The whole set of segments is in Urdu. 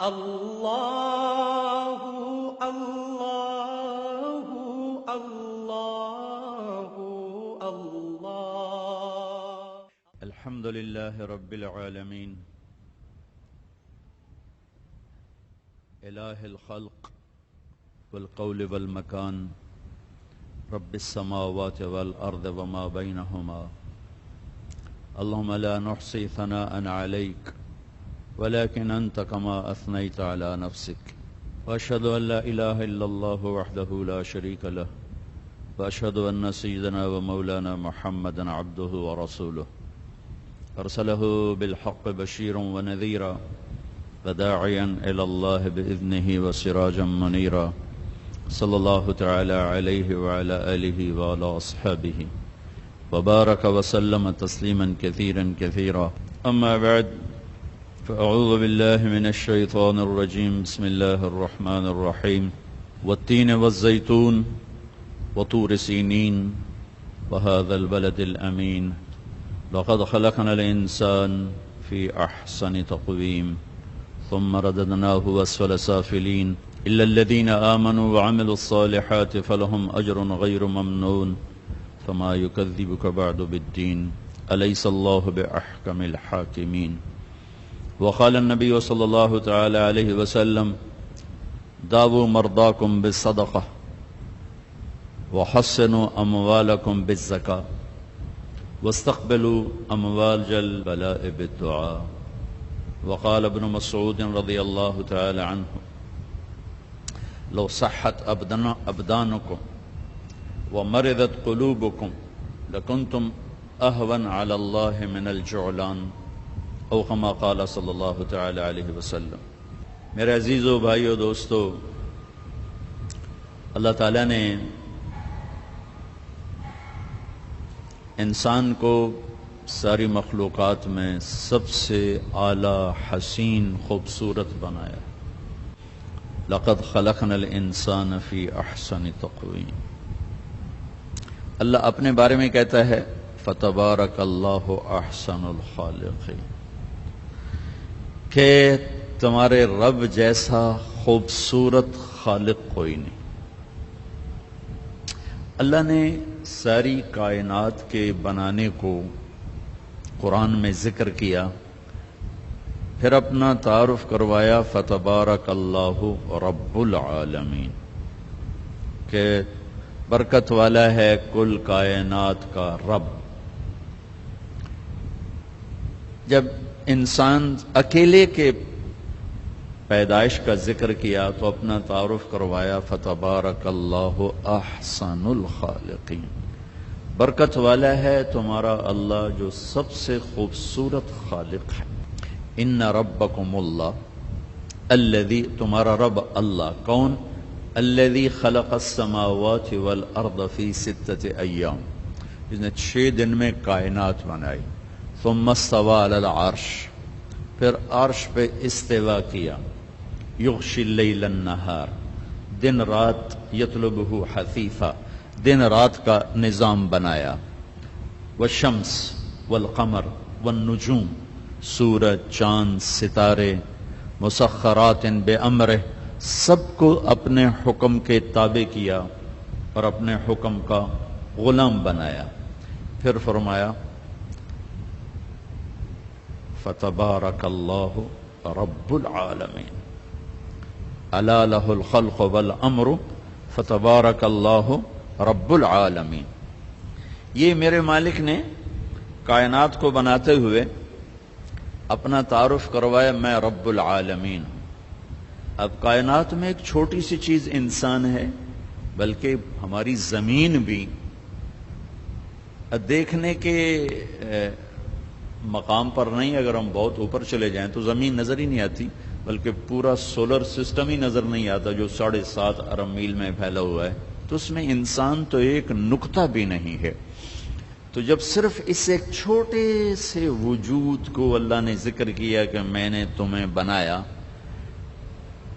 اللہ اللہ اللہ اللہ۔ الحمد للہ رب العالمین الہ الخلق والقول والمکان رب السماوات والارض وما بینہما اللہم لا نحصی ثناء علیک ولكن أنت كما أثنيت على نفسك وأشهد أن لا إله إلا الله وحده لا شريك له وأشهد أن سيدنا ومولانا محمدا عبده ورسوله أرسله بالحق بشيرا ونذيرا وداعيا إلى الله بإذنه وسراجا منيرا صلى الله تعالى عليه وعلى آله وعلى أصحابه وبارك وسلم تسليما كثيرا كثيرا أما بعد فأعوذ بالله من الشيطان الرجيم بسم الله الرحمن الرحيم والتين والزيتون وطور سينين وهذا البلد الأمين لقد خلقنا الإنسان في أحسن تقويم ثم رددناه أسفل سافلين إلا الذين آمنوا وعملوا الصالحات فلهم أجر غير ممنون فما يكذبك بعد بالدين أليس الله بأحكم الحاكمين وقال النبي صلى الله تعالى عليه وسلم داووا مرضاكم بالصدقة وحسنوا أموالكم بالزكاة واستقبلوا أموال البلاء بالدعاء وقال ابن مسعود رضي الله تعالى عنه لو صحت أبدانكم ومرضت قلوبكم لكنتم أهون على الله من الجعلان او كما قال صلی اللہ تعالی علیہ وسلم۔ میرے عزیزو بھائیو دوستو، اللہ تعالیٰ نے انسان کو ساری مخلوقات میں سب سے اعلیٰ، حسین، خوبصورت بنایا۔ لقد خلقنا الانسان فی احسن تقویم۔ اللہ اپنے بارے میں کہتا ہے فتبارک اللہ احسن الخالقین، کہ تمہارے رب جیسا خوبصورت خالق کوئی نہیں۔ اللہ نے ساری کائنات کے بنانے کو قرآن میں ذکر کیا، پھر اپنا تعارف کروایا فتبارک اللہ رب العالمین، کہ برکت والا ہے کل کائنات کا رب۔ جب انسان اکیلے کے پیدائش کا ذکر کیا تو اپنا تعارف کروایا فتبارک اللہ احسن الخالقین، برکت والا ہے تمہارا اللہ جو سب سے خوبصورت خالق ہے۔ ان ربکم اللہ الذی، تمہارا رب اللہ کون؟ الذی خلق السماوات والارض فی 6 ایام، جس نے 6 دن میں کائنات بنائی۔ ثم استوى علی العرش، پھر عرش پہ استوا کیا۔ یغشی اللیل النہار، دن رات، یطلبہ حثیثا، دن رات کا نظام بنایا۔ والشمس والقمر والنجوم، سورج، چاند، ستارے، مسخرات بامرہ، سب کو اپنے حکم کے تابع کیا اور اپنے حکم کا غلام بنایا۔ پھر فرمایا فتبارک اللہ رب العالمین، الا لہ الخلق والامر فتبارک اللہ رب العالمین۔ یہ میرے مالک نے کائنات کو بناتے ہوئے اپنا تعارف کروایا میں رب العالمین ہوں۔ اب کائنات میں ایک چھوٹی سی چیز انسان ہے، بلکہ ہماری زمین بھی دیکھنے کے مقام پر نہیں، اگر ہم بہت اوپر چلے جائیں تو زمین نظر ہی نہیں آتی، بلکہ پورا سولر سسٹم ہی نظر نہیں آتا جو 7.5 ارب میل میں پھیلا ہوا ہے، تو اس میں انسان تو ایک نقطہ بھی نہیں ہے۔ تو جب صرف اس ایک چھوٹے سے وجود کو اللہ نے ذکر کیا کہ میں نے تمہیں بنایا،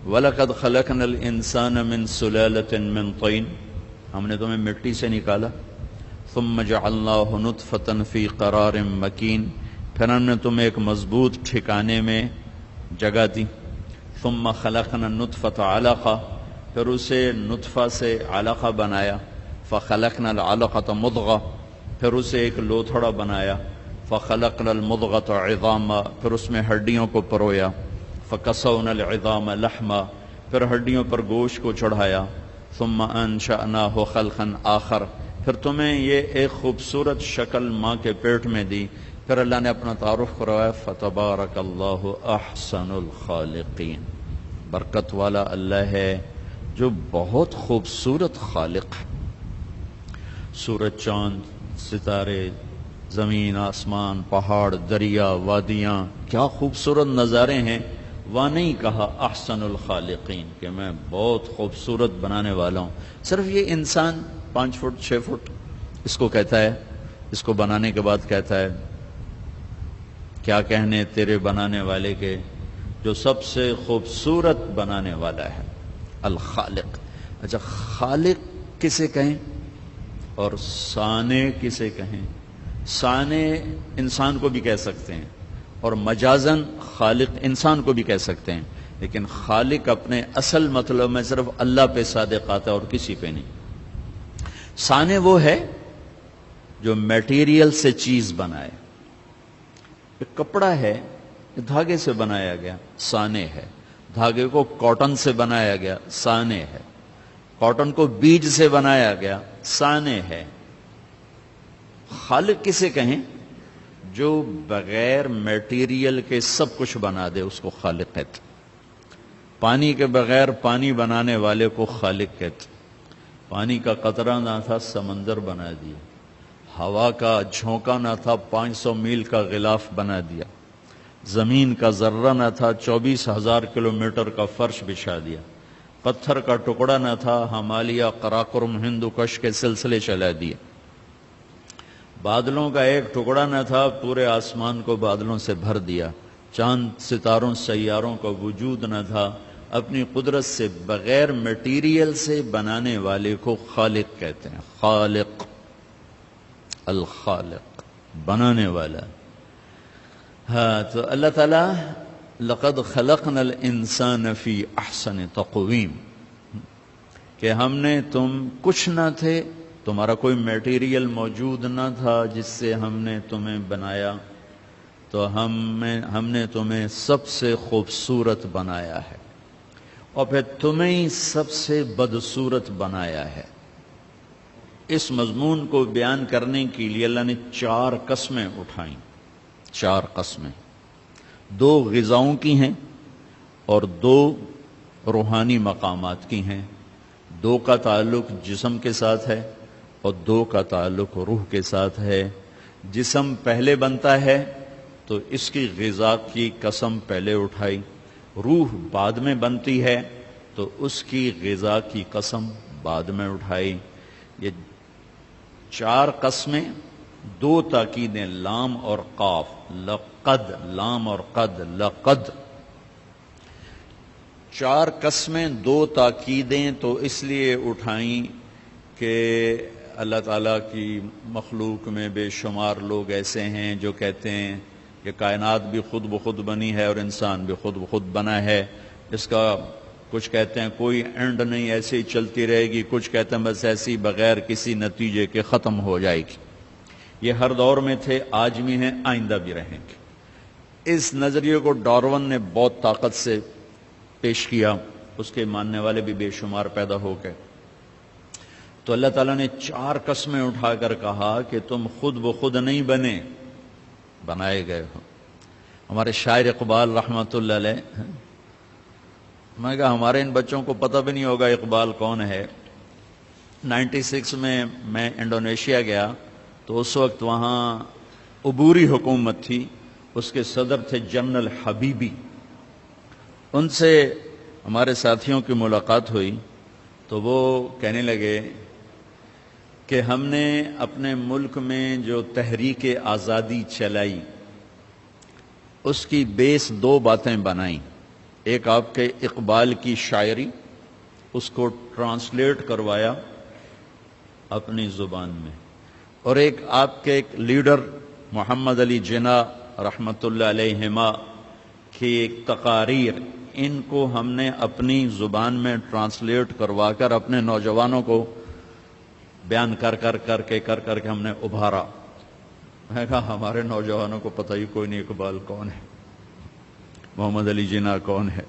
وَلَقَدْ خَلَقْنَا الْإِنسَانَ مِنْ سُلَالَةٍ مِنْ طِينٍ، ہم نے تمہیں مٹی سے نکالا، ثُمَّ جَعَلْنَاهُ نُطْفَةً فِي قَرَارٍ مَكِينٍ، پھر ہم نے تمہیں ایک مضبوط ٹھکانے میں جگہ دی، ثم خلقنا النطفة علقہ، پھر اسے نطفہ سے علقہ بنایا، فخلقنا العلقة مضغہ، پھر اسے ایک لوتھڑا بنایا، فخلقنا المضغة عظاما، پھر اس میں ہڈیوں کو پرویا، فکسونا العظام لحما، پھر ہڈیوں پر گوشت کو چڑھایا، ثم انشأناہ خلقا آخر، پھر تمہیں یہ ایک خوبصورت شکل ماں کے پیٹ میں دی، پھر اللہ نے اپنا تعارف کروایا، فتبارک اللہ احسن الخالقین، برکت والا اللہ ہے جو بہت خوبصورت خالق ہے۔ سورج، چاند، ستارے، زمین، آسمان، پہاڑ، دریا، وادیاں، کیا خوبصورت نظارے ہیں، وہاں نہیں کہا احسن الخالقین کہ میں بہت خوبصورت بنانے والا ہوں۔ صرف یہ انسان 5 فٹ 6 فٹ اس کو کہتا ہے، اس کو بنانے کے بعد کہتا ہے کیا کہنے تیرے بنانے والے کے جو سب سے خوبصورت بنانے والا ہے، الخالق۔ اچھا، خالق کسے کہیں اور صانع کسے کہیں؟ صانع انسان کو بھی کہہ سکتے ہیں اور مجازن خالق انسان کو بھی کہہ سکتے ہیں، لیکن خالق اپنے اصل مطلب میں صرف اللہ پہ صادق آتا ہے اور کسی پہ نہیں۔ صانع وہ ہے جو میٹیریل سے چیز بنائے۔ ایک کپڑا ہے، دھاگے سے بنایا گیا، صانع ہے۔ دھاگے کو کاٹن سے بنایا گیا، صانع ہے۔ کاٹن کو بیج سے بنایا گیا، صانع ہے۔ خالق کسے کہیں؟ جو بغیر میٹیریل کے سب کچھ بنا دے، اس کو خالق کہتے۔ پانی کے بغیر پانی بنانے والے کو خالق کہتے۔ پانی کا قطرہ نہ تھا، سمندر بنا دیا۔ ہوا کا جھونکا نہ تھا، 500 میل کا غلاف بنا دیا۔ زمین کا ذرہ نہ تھا، 24,000 کلومیٹر کا فرش بچھا دیا۔ پتھر کا ٹکڑا نہ تھا، ہمالیہ، قراقرم، ہندو کش کے سلسلے چلا دیے۔ بادلوں کا ایک ٹکڑا نہ تھا، پورے آسمان کو بادلوں سے بھر دیا۔ چاند، ستاروں، سیاروں کا وجود نہ تھا، اپنی قدرت سے بغیر میٹیریل سے بنانے والے کو خالق کہتے ہیں۔ خالق، الخالق، بنانے والا۔ ہاں، تو اللہ تعالیٰ لقد خلقنا الانسان فی احسن تقویم، کہ ہم نے، تم کچھ نہ تھے، تمہارا کوئی میٹیریل موجود نہ تھا جس سے ہم نے تمہیں بنایا، تو ہم نے تمہیں سب سے خوبصورت بنایا ہے، اور پھر تمہیں سب سے بدصورت بنایا ہے۔ اس مضمون کو بیان کرنے کے لیے اللہ نے 4 قسمیں اٹھائیں۔ 4 قسمیں، 2 غذاؤں کی ہیں اور 2 روحانی مقامات کی ہیں۔ 2 کا تعلق جسم کے ساتھ ہے اور 2 کا تعلق روح کے ساتھ ہے۔ جسم پہلے بنتا ہے تو اس کی غذا کی قسم پہلے اٹھائی، روح بعد میں بنتی ہے تو اس کی غذا کی قسم بعد میں اٹھائی۔ یہ 4 قسمیں، 2 تاکیدیں، لام اور قاف، لقد، لام اور قد، لقد۔ 4 قسمیں، 2 تاکیدیں تو اس لیے اٹھائیں کہ اللہ تعالیٰ کی مخلوق میں بے شمار لوگ ایسے ہیں جو کہتے ہیں کہ کائنات بھی خود بخود بنی ہے اور انسان بھی خود بخود بنا ہے، اس کا کچھ کہتے ہیں کوئی اینڈ نہیں، ایسے ہی چلتی رہے گی، کچھ کہتے ہیں بس ایسی بغیر کسی نتیجے کے ختم ہو جائے گی۔ یہ ہر دور میں تھے، آج بھی ہیں، آئندہ بھی رہیں گے۔ اس نظریے کو ڈارون نے بہت طاقت سے پیش کیا، اس کے ماننے والے بھی بے شمار پیدا ہو گئے۔ تو اللہ تعالیٰ نے 4 قسمیں اٹھا کر کہا کہ تم خود بخود نہیں بنے، بنائے گئے ہو۔ ہمارے شاعر اقبال رحمۃ اللہ علیہ، میں کہا ہمارے ان بچوں کو پتہ بھی نہیں ہوگا اقبال کون ہے۔ 96 میں انڈونیشیا گیا تو اس وقت وہاں عبوری حکومت تھی، اس کے صدر تھے جنرل حبیبی۔ ان سے ہمارے ساتھیوں کی ملاقات ہوئی تو وہ کہنے لگے کہ ہم نے اپنے ملک میں جو تحریک آزادی چلائی اس کی بیس 2 باتیں بنائیں۔ ایک آپ کے اقبال کی شاعری، اس کو ٹرانسلیٹ کروایا اپنی زبان میں، اور ایک آپ کے ایک لیڈر محمد علی جناح رحمۃ اللہ علیہما کی ایک تقاریر، ان کو ہم نے اپنی زبان میں ٹرانسلیٹ کروا کر اپنے نوجوانوں کو بیان کر کے ہم نے ابھارا. میں کہا ہمارے نوجوانوں کو پتہ ہی کوئی نہیں اقبال کون ہے، محمد علی جناح کون ہے.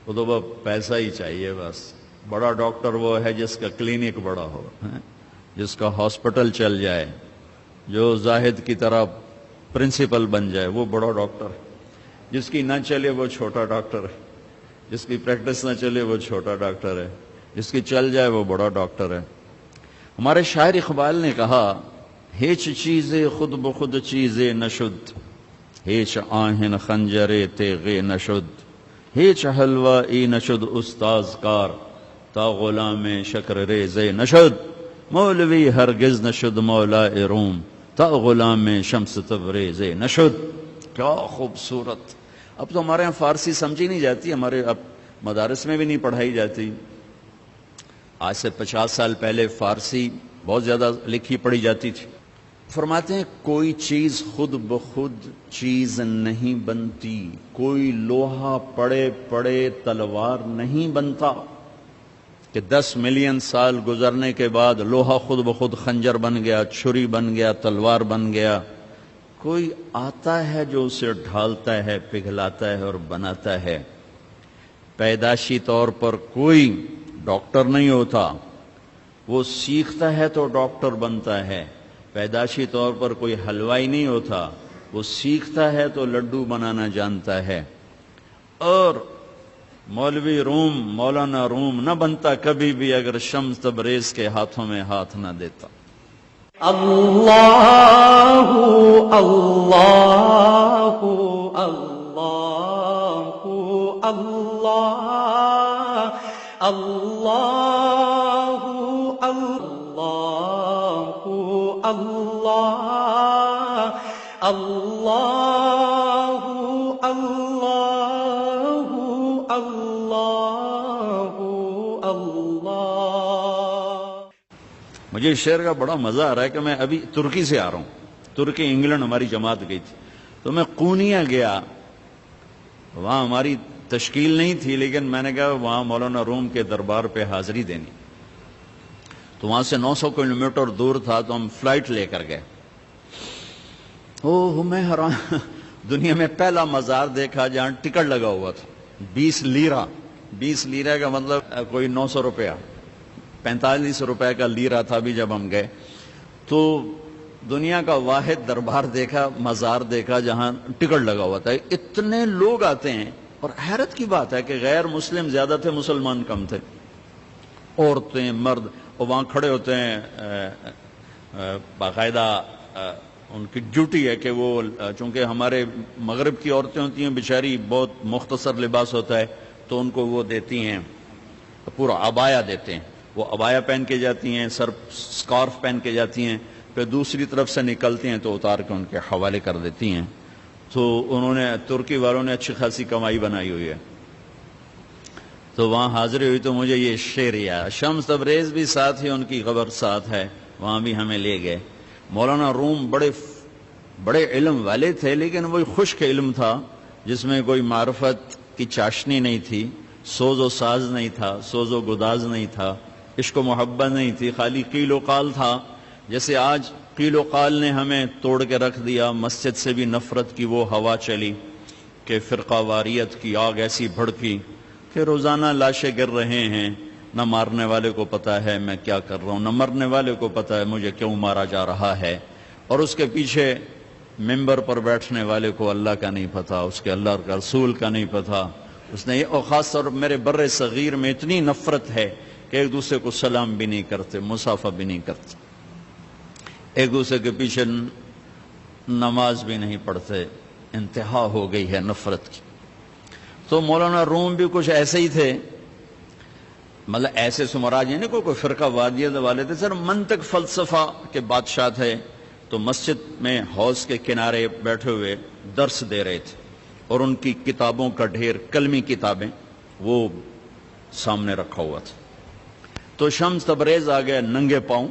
وہ تو بس پیسہ ہی چاہیے. بس بڑا ڈاکٹر وہ ہے جس کا کلینک بڑا ہو، جس کا ہاسپٹل چل جائے، جو زاہد کی طرح پرنسپل بن جائے، وہ بڑا ڈاکٹر ہے. جس کی نہ چلے وہ چھوٹا ڈاکٹر ہے، جس کی پریکٹس نہ چلے وہ چھوٹا ڈاکٹر ہے، جس کی چل جائے وہ بڑا ڈاکٹر ہے. ہمارے شاعر اقبال نے کہا ہیچ چیزے خود بخود چیزے نشد، ہیچ آہن خنجرے تیغے نشد، ہیچ حلوہ ای نشد استاز کار، تا غلام شکر ریزے نشد، مولوی ہرگز نشد مولا روم، تا غلام شمس تبریزے نشد. کیا خوبصورت. اب تو ہمارے یہاں فارسی سمجھی نہیں جاتی، ہمارے اب مدارس میں بھی نہیں پڑھائی جاتی. آج سے 50 سال پہلے فارسی بہت زیادہ لکھی پڑھی جاتی تھی. فرماتے ہیں کوئی چیز خود بخود چیز نہیں بنتی، کوئی لوہا پڑے پڑے تلوار نہیں بنتا کہ 10 ملین سال گزرنے کے بعد لوہا خود بخود خنجر بن گیا، چھری بن گیا، تلوار بن گیا. کوئی آتا ہے جو اسے ڈھالتا ہے، پگھلاتا ہے اور بناتا ہے. پیدائشی طور پر کوئی ڈاکٹر نہیں ہوتا، وہ سیکھتا ہے تو ڈاکٹر بنتا ہے. پیدائشی طور پر کوئی حلوائی نہیں ہوتا، وہ سیکھتا ہے تو لڈو بنانا جانتا ہے. اور مولوی روم، مولانا روم نہ بنتا کبھی بھی اگر شمس تبریز کے ہاتھوں میں ہاتھ نہ دیتا. اللہ اللہ اللہ اللہ اللہ اللہ اللہ اللہ اللہ اللہ. مجھے اس شعر کا بڑا مزہ آ رہا ہے کہ میں ابھی ترکی سے آ رہا ہوں. ترکی انگلینڈ ہماری جماعت گئی تھی تو میں قونیہ گیا. وہاں ہماری تشکیل نہیں تھی لیکن میں نے کہا وہاں مولانا روم کے دربار پہ حاضری دینی. تو وہاں سے 900 کلومیٹر دور تھا تو ہم فلائٹ لے کر گئے. میں حیران، دنیا میں پہلا مزار دیکھا جہاں ٹکٹ لگا ہوا تھا. 20 لیرہ. 20 لیرہ کا مطلب کوئی 900 روپیہ، 45 روپے کا لیرہ تھا بھی جب ہم گئے. تو دنیا کا واحد دربار دیکھا، مزار دیکھا جہاں ٹکٹ لگا ہوا تھا. اتنے لوگ آتے ہیں اور حیرت کی بات ہے کہ غیر مسلم زیادہ تھے، مسلمان کم تھے. عورتیں، مرد، اور وہاں کھڑے ہوتے ہیں. باقاعدہ ان کی ڈیوٹی ہے کہ وہ، چونکہ ہمارے مغرب کی عورتیں ہوتی ہیں بیچاری، بہت مختصر لباس ہوتا ہے تو ان کو وہ دیتی ہیں، پورا عبایا دیتے ہیں. وہ عبایا پہن کے جاتی ہیں، سر سکارف پہن کے جاتی ہیں، پھر دوسری طرف سے نکلتی ہیں تو اتار کے ان کے حوالے کر دیتی ہیں. تو انہوں نے، ترکی والوں نے اچھی خاصی کمائی بنائی ہوئی ہے. تو وہاں حاضری ہوئی تو مجھے یہ شعر یاد. شمس تبریز بھی ساتھ ہی، ان کی قبر ساتھ ہے، وہاں بھی ہمیں لے گئے. مولانا روم بڑے علم والے تھے لیکن وہی خشک علم تھا جس میں کوئی معرفت کی چاشنی نہیں تھی، سوز و ساز نہیں تھا، سوز و گداز نہیں تھا، عشق و محبت نہیں تھی، خالی قیل و قال تھا. جیسے آج قیل و قال نے ہمیں توڑ کے رکھ دیا. مسجد سے بھی نفرت کی وہ ہوا چلی کہ فرقہ واریت کی آگ ایسی بھڑکی کہ روزانہ لاشیں گر رہے ہیں. نہ مارنے والے کو پتا ہے میں کیا کر رہا ہوں، نہ مرنے والے کو پتا ہے مجھے کیوں مارا جا رہا ہے. اور اس کے پیچھے ممبر پر بیٹھنے والے کو اللہ کا نہیں پتا، اس کے اللہ کا رسول کا نہیں پتا. اس نے، اور خاص طور پر میرے بر صغیر میں اتنی نفرت ہے کہ ایک دوسرے کو سلام بھی نہیں کرتے، مصافحہ بھی نہیں کرتے، ایک دوسرے کے پیچھے نماز بھی نہیں پڑھتے. انتہا ہو گئی ہے نفرت کی. تو مولانا روم بھی کچھ ایسے ہی تھے، مطلب ایسے سمراج یعنی کوئی فرقہ وادیت والے تھے، سر منطق فلسفہ کے بادشاہ تھے. تو مسجد میں حوض کے کنارے بیٹھے ہوئے درس دے رہے تھے اور ان کی کتابوں کا ڈھیر، کلمی کتابیں، وہ سامنے رکھا ہوا تھا. تو شمس تبریز آ گیا ننگے پاؤں،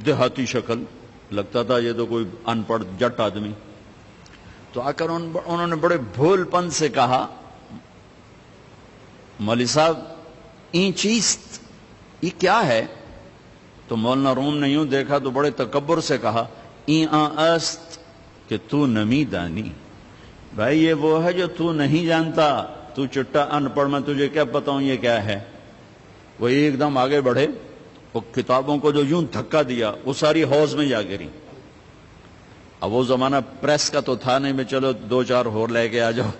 دیہاتی شکل، لگتا تھا یہ تو کوئی ان پڑھ جٹ آدمی. تو آ کر انہوں نے بڑے بھول پن سے کہا مولوی صاحب این چیست، یہ کیا ہے؟ تو مولانا روم نے یوں دیکھا تو بڑے تکبر سے کہا این است کہ تو نمی دانی، بھائی یہ وہ ہے جو تو نہیں جانتا، تو چٹا ان پڑھ، میں تجھے کیا بتاؤں یہ کیا ہے۔ وہ ایک دم آگے بڑھے، وہ کتابوں کو جو یوں دھکا دیا وہ ساری حوض میں جا گری۔ اب وہ زمانہ پریس کا تو تھا نہیں، میں چلو دو چار اور لے کے آ جاؤ،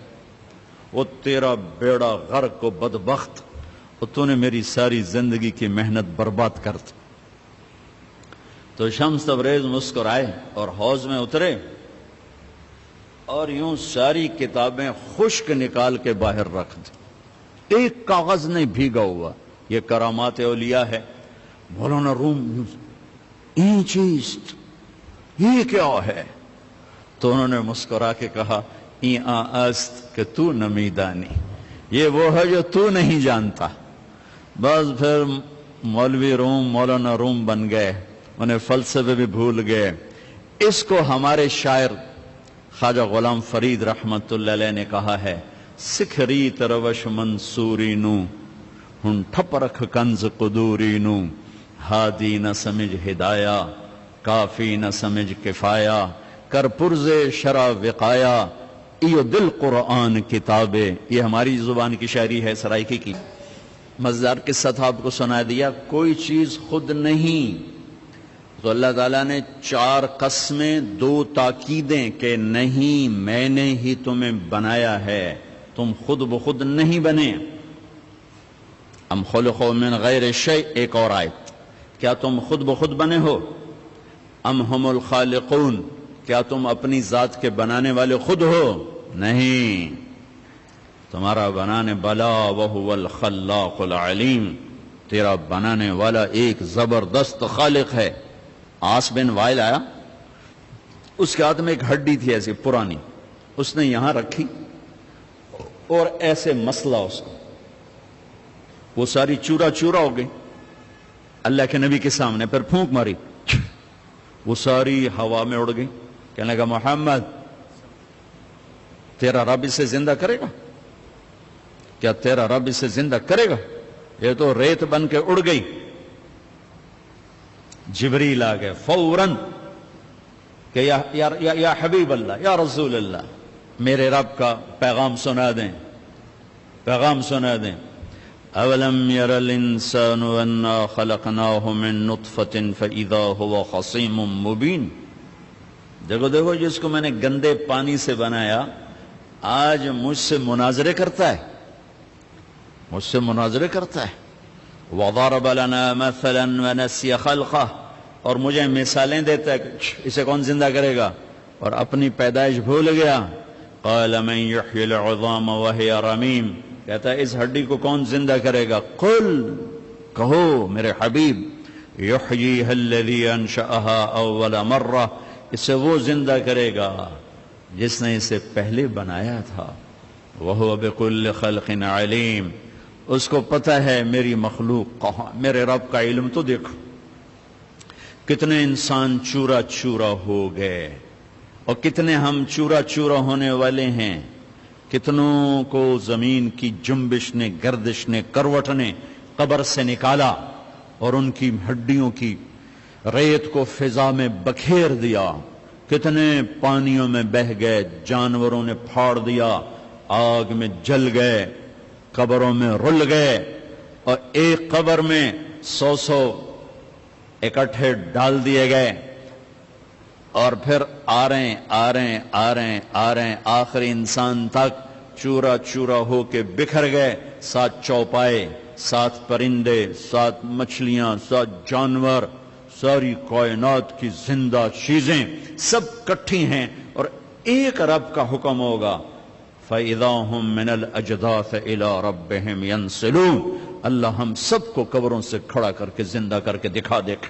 وہ تیرا بیڑا غرق کو بدبخت، اور تو نے میری ساری زندگی کی محنت برباد کر دی۔ تو شمس تبریز مسکرائے اور حوض میں اترے اور یوں ساری کتابیں خشک نکال کے باہر رکھ دی، ایک کاغذ نہیں بھیگا ہوا۔ یہ کرامات اولیاء ہے۔ مولانا روم این چیز، یہ کیا ہے؟ تو انہوں نے مسکرا کے کہا این است کہ تو نمی دانی، یہ وہ ہے جو تو نہیں جانتا۔ بس پھر مولوی روم مولانا روم بن گئے، انہیں فلسفے بھی بھول گئے۔ اس کو ہمارے شاعر خواجہ غلام فرید رحمت اللہ علیہ نے کہا ہے سکھری تروش منصوری نو ہن ٹھپ رکھ کنز قدوری نو، ہادی نہ سمجھ ہدایہ کافی نہ سمجھ کفایہ، کر پرز شرع وقایا ایو دل قرآن کتابے۔ یہ ہماری زبان کی شاعری ہے سرائکی کی۔ مزدار قصہ تھا، آپ کو سنا دیا۔ کوئی چیز خود نہیں تو اللہ تعالیٰ نے 4 قسمیں 2 تاکیدیں کہ نہیں میں نے ہی تمہیں بنایا ہے، تم خود بخود نہیں بنے۔ ام خلقوا من غیر شیء، ایک اور آیت، کیا تم خود بخود بنے ہو؟ ام ہم الخالقون، کیا تم اپنی ذات کے بنانے والے خود ہو؟ نہیں، تمہارا بنانے والا وہو الخلاق العلیم، تیرا بنانے والا ایک زبردست خالق ہے۔ آس بن وائل آیا، اس کے ہاتھ میں ایک ہڈی تھی ایسی پرانی، اس نے یہاں رکھی اور ایسے مسلا اس کو، وہ ساری چورا چورا ہو گئی اللہ کے نبی کے سامنے، پھر پھونک ماری، وہ ساری ہوا میں اڑ گئی۔ کہنے لگا محمد تیرا رب اسے زندہ کرے گا؟ کیا تیرا رب اسے زندہ کرے گا؟ یہ تو ریت بن کے اڑ گئی۔ جبریل آ گئے فوراً کہ یا حبیب اللہ، یا رسول اللہ، میرے رب کا پیغام سنا دیں، پیغام سنا دیں۔ اولم یر الانسان انا خلقناہ من نطفۃ فاذا هو خصیم مبین۔ دیکھو دیکھو جس کو میں نے گندے پانی سے بنایا آج مجھ سے مناظرے کرتا ہے، مجھ سے مناظرے کرتا ہے۔ وضرب لنا مثلا ونسی خلقہ، اور مجھے مثالیں دیتا ہے کہ اسے کون زندہ کرے گا، اور اپنی پیدائش بھول گیا۔ قال من یحیی العظام وہی رمیم، کہتا ہے اس ہڈی کو کون زندہ کرے گا؟ قل، کہو میرے حبیب، یحییھا الذی انشأھا اول مرہ، اسے وہ زندہ کرے گا جس نے اسے پہلے بنایا تھا۔ وہو بکل خلق علیم، اس کو پتہ ہے میری مخلوق کہاں، میرے رب کا علم تو دیکھو۔ کتنے انسان چورا چورا ہو گئے اور کتنے ہم چورا چورا ہونے والے ہیں۔ کتنوں کو زمین کی جنبش نے، گردش نے، کروٹ نے قبر سے نکالا اور ان کی ہڈیوں کی ریت کو فضا میں بکھیر دیا۔ کتنے پانیوں میں بہہ گئے، جانوروں نے پھاڑ دیا، آگ میں جل گئے، قبروں میں رل گئے، اور ایک قبر میں 100 اکٹھے ڈال دیے گئے، اور پھر آ رہے ہیں آخری انسان تک چورا چورا ہو کے بکھر گئے۔ 7 چوپائے، 7 پرندے، 7 مچھلیاں، 7 جانور، ساری کائنات کی زندہ چیزیں سب کٹھی ہیں، اور ایک رب کا حکم ہوگا فَإِذَا هُم مِّنَ الْأَجْدَاثِ إِلَىٰ رَبِّهِمْ يَنْسِلُونَ۔ اللہ ہم سب کو قبروں سے کھڑا کر کے زندہ کر کے دکھا دیکھ۔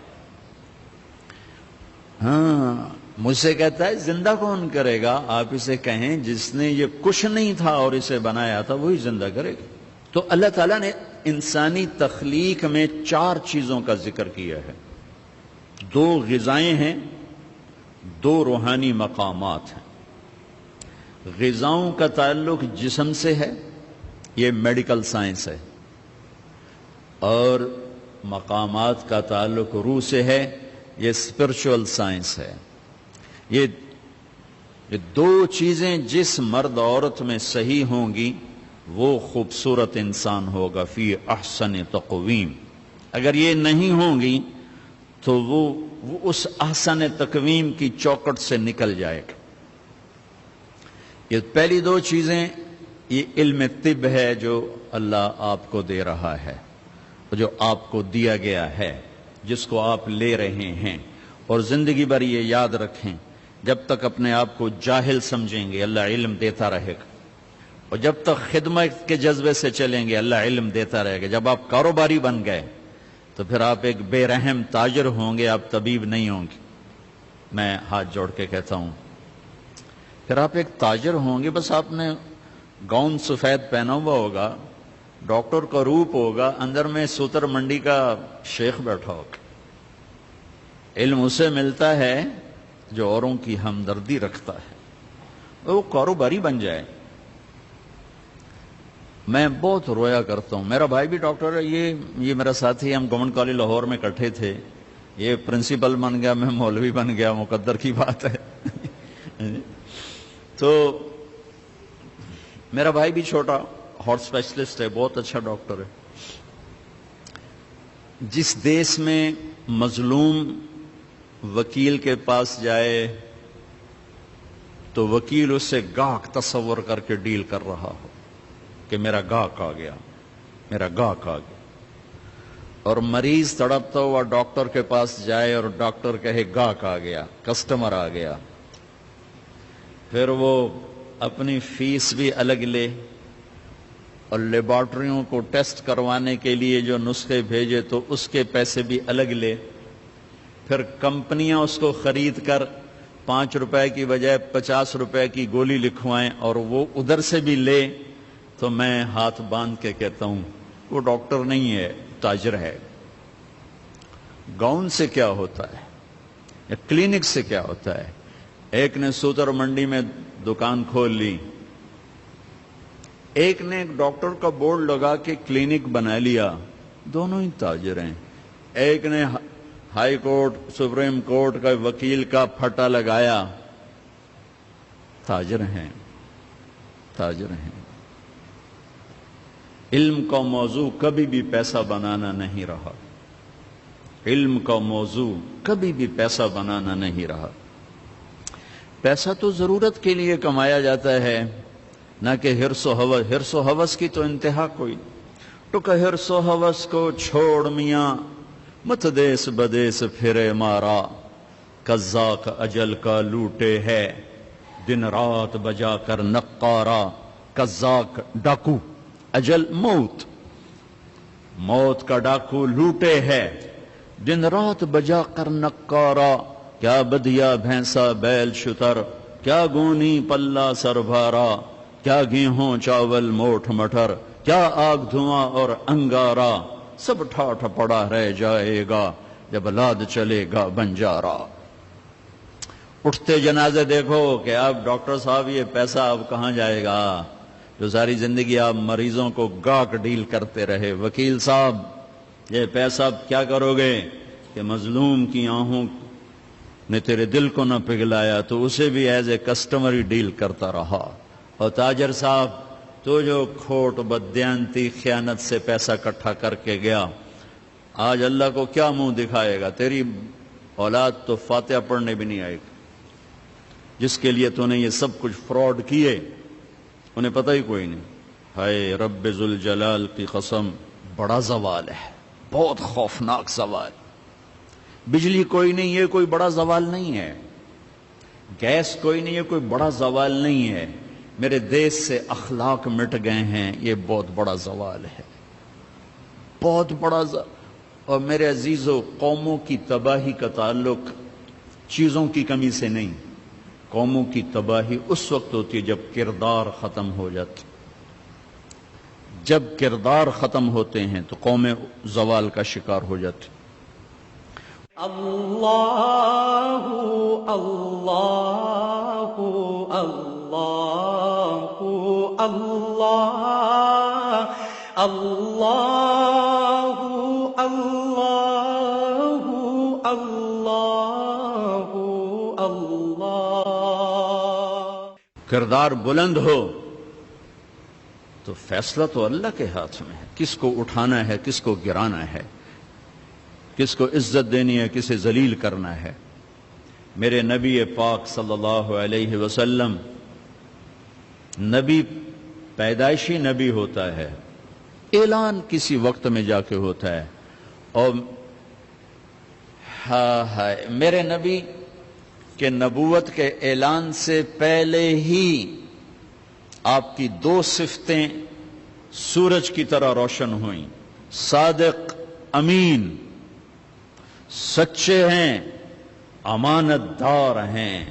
ہاں، مجھ سے کہتا ہے زندہ کون کرے گا؟ آپ اسے کہیں جس نے یہ کچھ نہیں تھا اور اسے بنایا تھا وہی زندہ کرے گا۔ تو اللہ تعالیٰ نے انسانی تخلیق میں 4 چیزوں کا ذکر کیا ہے۔ 2 غذائیں ہیں، 2 روحانی مقامات ہیں۔ غذاؤں کا تعلق جسم سے ہے، یہ میڈیکل سائنس ہے، اور مقامات کا تعلق روح سے ہے، یہ اسپرچول سائنس ہے۔ یہ دو چیزیں جس مرد عورت میں صحیح ہوں گی وہ خوبصورت انسان ہوگا، فی احسن تقویم۔ اگر یہ نہیں ہوں گی تو وہ اس احسن تقویم کی چوکٹ سے نکل جائے گا۔ یہ پہلی دو چیزیں، یہ علم طب ہے جو اللہ آپ کو دے رہا ہے، جو آپ کو دیا گیا ہے، جس کو آپ لے رہے ہیں، اور زندگی بھر یہ یاد رکھیں، جب تک اپنے آپ کو جاہل سمجھیں گے اللہ علم دیتا رہے گا، اور جب تک خدمت کے جذبے سے چلیں گے اللہ علم دیتا رہے گا۔ جب آپ کاروباری بن گئے تو پھر آپ ایک بے رحم تاجر ہوں گے، آپ طبیب نہیں ہوں گے۔ میں ہاتھ جوڑ کے کہتا ہوں، پھر آپ ایک تاجر ہوں گے، بس آپ نے گاؤن سفید پہنا ہوا ہوگا، ڈاکٹر کا روپ ہوگا، اندر میں سوتر منڈی کا شیخ بیٹھا ہوگا۔ علم اسے ملتا ہے جو اوروں کی ہمدردی رکھتا ہے، وہ کاروباری بن جائے۔ میں بہت رویا کرتا ہوں، میرا بھائی بھی ڈاکٹر ہے، یہ میرا ساتھی، ہم گورنمنٹ کالج لاہور میں اکٹھے تھے، یہ پرنسپل بن گیا، میں مولوی بن گیا، مقدر کی بات ہے۔ تو میرا بھائی بھی چھوٹا ہارٹ اسپیشلسٹ ہے، بہت اچھا ڈاکٹر ہے۔ جس دیش میں مظلوم وکیل کے پاس جائے تو وکیل اس سے گاہک تصور کر کے ڈیل کر رہا ہو کہ میرا گاہک آ گیا، میرا گاہک آ گیا، اور مریض تڑپتا ہوا ڈاکٹر کے پاس جائے اور ڈاکٹر کہے گاہک آ گیا، کسٹمر آ گیا، پھر وہ اپنی فیس بھی الگ لے اور لیبارٹریوں کو ٹیسٹ کروانے کے لیے جو نسخے بھیجے تو اس کے پیسے بھی الگ لے، پھر کمپنیاں اس کو خرید کر 5 روپے کی بجائے 50 روپے کی گولی لکھوائیں اور وہ ادھر سے بھی لے، تو میں ہاتھ باندھ کے کہتا ہوں وہ ڈاکٹر نہیں ہے، تاجر ہے۔ گاؤن سے کیا ہوتا ہے یا کلینک سے کیا ہوتا ہے؟ ایک نے سوتر منڈی میں دکان کھول لی، ایک نے ڈاکٹر کا بورڈ لگا کے کلینک بنا لیا، دونوں ہی تاجر ہیں۔ ایک نے ہائی کورٹ سپریم کورٹ کا وکیل کا پھٹا لگایا، تاجر ہیں، تاجر ہیں۔ علم کا موضوع کبھی بھی پیسہ بنانا نہیں رہا، علم کا موضوع کبھی بھی پیسہ بنانا نہیں رہا۔ پیسہ تو ضرورت کے لیے کمایا جاتا ہے، نہ کہ حرص و ہوس۔ حرص و ہوس کی تو انتہا کوئی، تو کہ حرص و ہوس کو چھوڑ میاں، مت دیس بدیس پھرے مارا، قزاق اجل کا لوٹے ہے، دن رات بجا کر نقارا۔ قزاق ڈاکو، اجل موت، موت کا ڈاکو لوٹے ہے، دن رات بجا کر نقارا۔ کیا بدیا بھینسا بیل شتر، کیا گونی پلہ سربھارا، کیا گیہوں چاول موٹھ مٹر، کیا آگ دھواں اور انگارا، سب ٹھاٹھ پڑا رہ جائے گا جب لاد چلے گا بنجارا۔ اٹھتے جنازے دیکھو کہ اب ڈاکٹر صاحب یہ پیسہ اب کہاں جائے گا، جو ساری زندگی آپ مریضوں کو گاہک ڈیل کرتے رہے۔ وکیل صاحب یہ پیسہ اب کیا کرو گے کہ مظلوم کی آہوں نے تیرے دل کو نہ پگھلایا، تو اسے بھی ایز اے کسٹمر ہی ڈیل کرتا رہا۔ اور تاجر صاحب تو جو کھوٹ بددیانتی خیانت سے پیسہ اکٹھا کر کے گیا، آج اللہ کو کیا منہ دکھائے گا؟ تیری اولاد تو فاتحہ پڑھنے بھی نہیں آئے گی، جس کے لیے تو نے یہ سب کچھ فراڈ کیے انہیں پتہ ہی کوئی نہیں۔ ہائے رب ذوالجلال کی قسم، بڑا زوال ہے، بہت خوفناک زوال۔ بجلی کوئی نہیں، یہ کوئی بڑا زوال نہیں ہے۔ گیس کوئی نہیں، یہ کوئی بڑا زوال نہیں ہے۔ میرے دیش سے اخلاق مٹ گئے ہیں، یہ بہت بڑا زوال ہے، بہت بڑا اور میرے عزیزو، قوموں کی تباہی کا تعلق چیزوں کی کمی سے نہیں، قوموں کی تباہی اس وقت ہوتی ہے جب کردار ختم ہو جاتے۔ جب کردار ختم ہوتے ہیں تو قومیں زوال کا شکار ہو جاتی۔ اللہ اللہ اللہ اللہ اللہ اللہ۔ کردار بلند ہو تو فیصلہ تو اللہ کے ہاتھ میں ہے، کس کو اٹھانا ہے، کس کو گرانا ہے، کس کو عزت دینی ہے، کسے ذلیل کرنا ہے۔ میرے نبی پاک صلی اللہ علیہ وسلم نبی پیدائشی نبی ہوتا ہے، اعلان کسی وقت میں جا کے ہوتا ہے، اور میرے نبی کے نبوت کے اعلان سے پہلے ہی آپ کی دو صفتیں سورج کی طرح روشن ہوئیں، صادق امین، سچے ہیں، امانت دار ہیں۔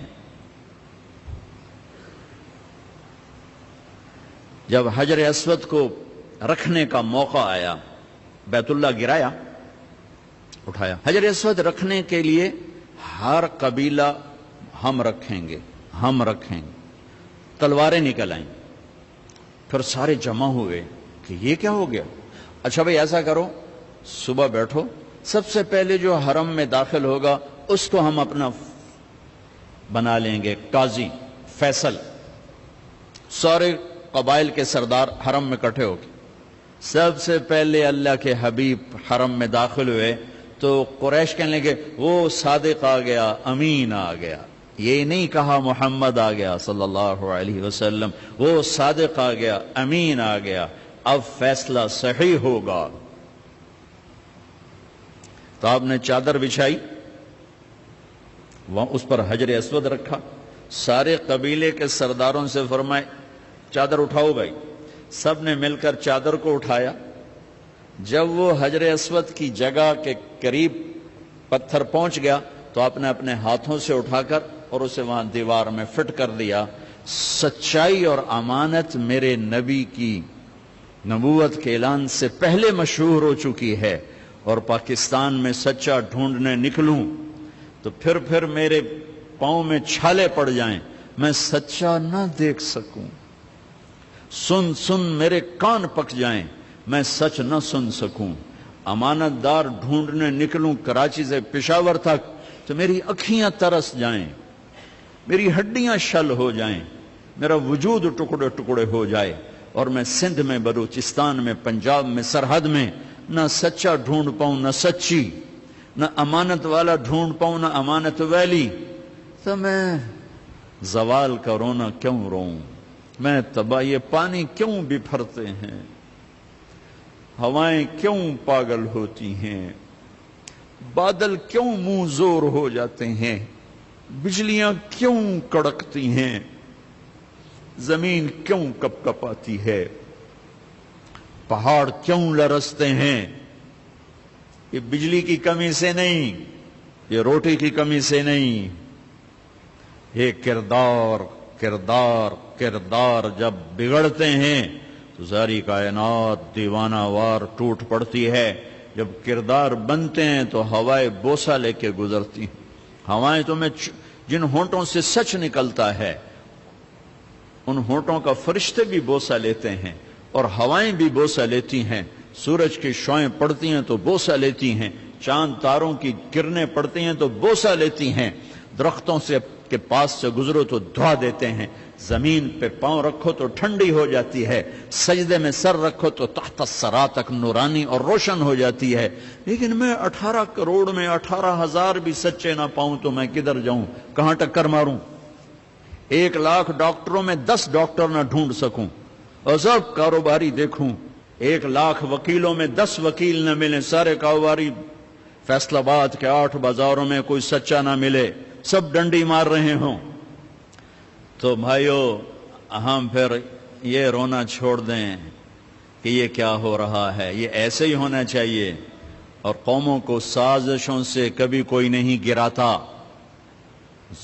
جب حجر اسود کو رکھنے کا موقع آیا، بیت اللہ گرایا، اٹھایا، حجر اسود رکھنے کے لیے ہر قبیلہ ہم رکھیں گے، تلواریں نکل آئیں، پھر سارے جمع ہوئے کہ یہ کیا ہو گیا؟ اچھا بھئی ایسا کرو، صبح بیٹھو، سب سے پہلے جو حرم میں داخل ہوگا اس کو ہم اپنا بنا لیں گے قاضی، فیصل۔ سارے قبائل کے سردار حرم میں اکٹھے ہو گئے، سب سے پہلے اللہ کے حبیب حرم میں داخل ہوئے تو قریش کہنے لگے وہ صادق آ گیا، امین آ گیا۔ یہ نہیں کہا محمد آ گیا صلی اللہ علیہ وسلم، وہ صادق آ گیا، امین آ گیا، اب فیصلہ صحیح ہوگا۔ تو آپ نے چادر بچھائی، وہاں اس پر حجر اسود رکھا، سارے قبیلے کے سرداروں سے فرمائے چادر اٹھاؤ بھائی، سب نے مل کر چادر کو اٹھایا۔ جب وہ حجر اسود کی جگہ کے قریب پتھر پہنچ گیا تو آپ نے اپنے ہاتھوں سے اٹھا کر اور اسے وہاں دیوار میں فٹ کر دیا۔ سچائی اور امانت میرے نبی کی نبوت کے اعلان سے پہلے مشہور ہو چکی ہے، اور پاکستان میں سچا ڈھونڈنے نکلوں تو پھر میرے پاؤں میں چھالے پڑ جائیں، میں سچا نہ دیکھ سکوں، سن میرے کان پک جائیں، میں سچ نہ سن سکوں، امانت دار ڈھونڈنے نکلوں کراچی سے پشاور تک تو میری اکھیاں ترس جائیں، میری ہڈیاں شل ہو جائیں، میرا وجود ٹکڑے ٹکڑے ہو جائے، اور میں سندھ میں، بلوچستان میں، پنجاب میں، سرحد میں نہ سچا ڈھونڈ پاؤں، نہ سچی، نہ امانت والا ڈھونڈ پاؤں، نہ امانت والی، تو میں زوال کا رونا کیوں روں؟ میں تباہ، یہ پانی کیوں بپھرتے ہیں، ہوائیں کیوں پاگل ہوتی ہیں، بادل کیوں منہ زور ہو جاتے ہیں، بجلیاں کیوں کڑکتی ہیں، زمین کیوں کپ کپاتی ہے، پہاڑ کیوں لرزتے ہیں؟ یہ بجلی کی کمی سے نہیں، یہ روٹی کی کمی سے نہیں، یہ کردار جب بگڑتے ہیں تو ساری کائنات دیوانہ وار ٹوٹ پڑتی ہے۔ جب کردار بنتے ہیں تو ہوائیں بوسہ لے کے گزرتی ہیں، ہوائیں تمہیں جن ہونٹوں سے سچ نکلتا ہے ان ہونٹوں کا فرشتے بھی بوسہ لیتے ہیں، اور ہوائیں بھی بوسہ لیتی ہیں، سورج کی شعائیں پڑتی ہیں تو بوسہ لیتی ہیں، چاند تاروں کی کرنیں پڑتی ہیں تو بوسہ لیتی ہیں، درختوں کے پاس سے گزرو تو دعا دیتے ہیں، زمین پہ پاؤں رکھو تو ٹھنڈی ہو جاتی ہے، سجدے میں سر رکھو تو تحت الثری تک نورانی اور روشن ہو جاتی ہے۔ لیکن میں 18 کروڑ میں 18,000 بھی سچے نہ پاؤں تو میں کدھر جاؤں، کہاں ٹکر ماروں؟ 1 لاکھ ڈاکٹروں میں 10 ڈاکٹر نہ ڈھونڈ سکوں، اور سب کاروباری دیکھوں، 1 لاکھ وکیلوں میں 10 وکیل نہ ملیں، سارے کاروباری فیصل آباد کے 8 بازاروں میں کوئی سچا نہ ملے، سب ڈنڈی مار رہے ہوں، تو بھائیو ہم پھر یہ رونا چھوڑ دیں کہ یہ کیا ہو رہا ہے، یہ ایسے ہی ہونا چاہیے۔ اور قوموں کو سازشوں سے کبھی کوئی نہیں گراتا،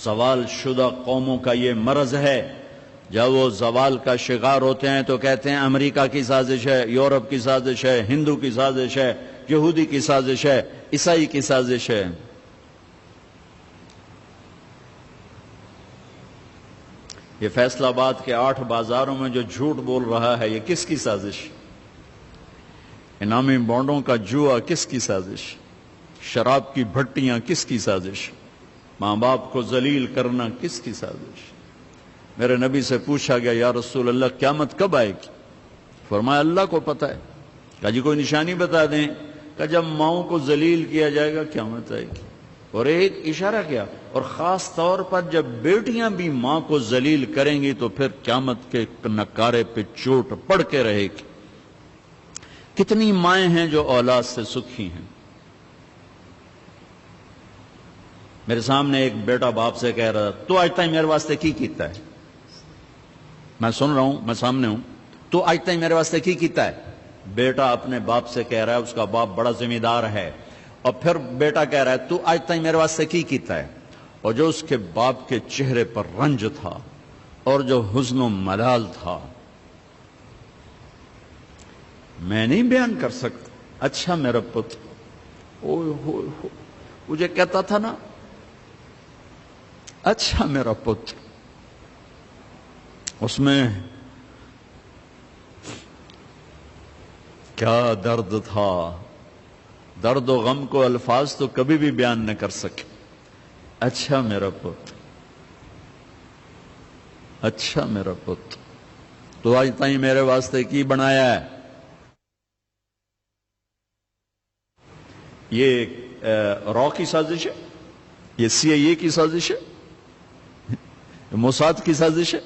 زوال شدہ قوموں کا یہ مرض ہے، جب وہ زوال کا شکار ہوتے ہیں تو کہتے ہیں امریکہ کی سازش ہے، یورپ کی سازش ہے، ہندو کی سازش ہے، یہودی کی سازش ہے، عیسائی کی سازش ہے۔ یہ فیصل آباد کے 8 بازاروں میں جو جھوٹ بول رہا ہے یہ کس کی سازش؟ انعامی بانڈوں کا جوا کس کی سازش؟ شراب کی بھٹیاں کس کی سازش؟ ماں باپ کو ذلیل کرنا کس کی سازش؟ میرے نبی سے پوچھا گیا یا رسول اللہ قیامت کب آئے گی؟ فرمایا اللہ کو پتہ ہے۔ کہا جی کوئی نشانی بتا دیں؟ کہ جب ماؤں کو ذلیل کیا جائے گا قیامت آئے گی۔ اور ایک اشارہ کیا، اور خاص طور پر جب بیٹیاں بھی ماں کو ذلیل کریں گی تو پھر قیامت کے نکارے پہ چوٹ پڑ کے رہے گی۔ کتنی مائیں ہیں جو اولاد سے سکھی ہیں؟ میرے سامنے ایک بیٹا باپ سے کہہ رہا تو آج تک میرے واسطے کی کیتا ہے؟ میں سن رہا ہوں، میں سامنے ہوں، تو آج تک میرے واسطے کی کیتا ہے؟ بیٹا اپنے باپ سے کہہ رہا ہے، اس کا باپ بڑا ذمہ دار ہے، اور پھر بیٹا کہہ رہا ہے تو آج تک میرے واسطے کی کیتا ہے؟ اور جو اس کے باپ کے چہرے پر رنج تھا اور جو حزن و ملال تھا میں نہیں بیان کر سکتا۔ اچھا میرا پتر، اوہ ہوئے ہوئے، مجھے کہتا تھا نا اچھا میرا پتر، اس میں کیا درد تھا، درد و غم کو الفاظ تو کبھی بھی بیان نہ کر سکے۔ اچھا میرا پتر، اچھا میرا پتر، تو آج تائیں میرے واسطے کی بنایا ہے؟ یہ را کی سازش ہے، یہ CIA کی سازش ہے، موساد کی سازش ہے،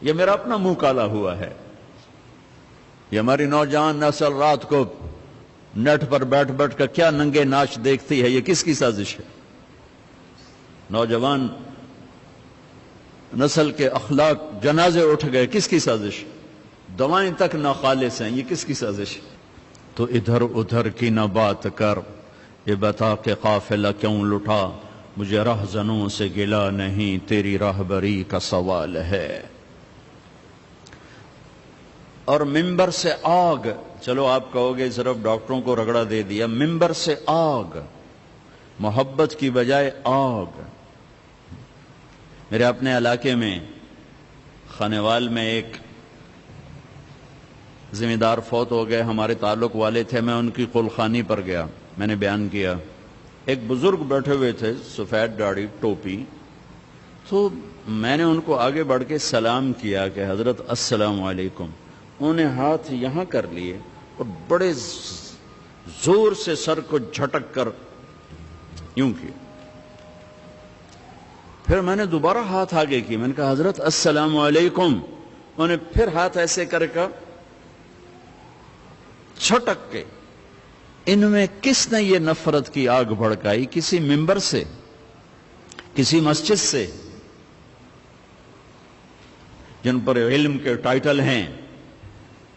یہ میرا اپنا منہ کالا ہوا ہے۔ یہ ہماری نوجوان نسل رات کو نیٹ پر بیٹھ بیٹھ کر کیا ننگے ناچ دیکھتی ہے، یہ کس کی سازش ہے؟ نوجوان نسل کے اخلاق جنازے اٹھ گئے، کس کی سازش؟ دوائیں تک ناخالص ہیں، یہ کس کی سازش؟ تو ادھر ادھر کی نہ بات کر، یہ بتا کہ قافلہ کیوں لٹا، مجھے رہزنوں سے گلا نہیں، تیری راہبری کا سوال ہے۔ اور ممبر سے آگ، چلو آپ کہو گے صرف ڈاکٹروں کو رگڑا دے دیا، ممبر سے آگ، محبت کی بجائے آگ۔ میرے اپنے علاقے میں خانیوال میں ایک ذمہ دار فوت ہو گئے، ہمارے تعلق والے تھے، میں ان کی قلخانی پر گیا، میں نے بیان کیا، ایک بزرگ بیٹھے ہوئے تھے، سفید داڑھی ٹوپی، تو میں نے ان کو آگے بڑھ کے سلام کیا کہ حضرت السلام علیکم۔ انہوں نے ہاتھ یہاں کر لیے اور بڑے زور سے سر کو جھٹک کر یوں کیا، پھر میں نے دوبارہ ہاتھ آگے کی، میں نے کہا حضرت السلام علیکم۔ انہوں نے پھر ہاتھ ایسے کر کے چھٹک کے۔ ان میں کس نے یہ نفرت کی آگ بھڑکائی؟ کسی ممبر سے، کسی مسجد سے جن پر علم کے ٹائٹل ہیں؟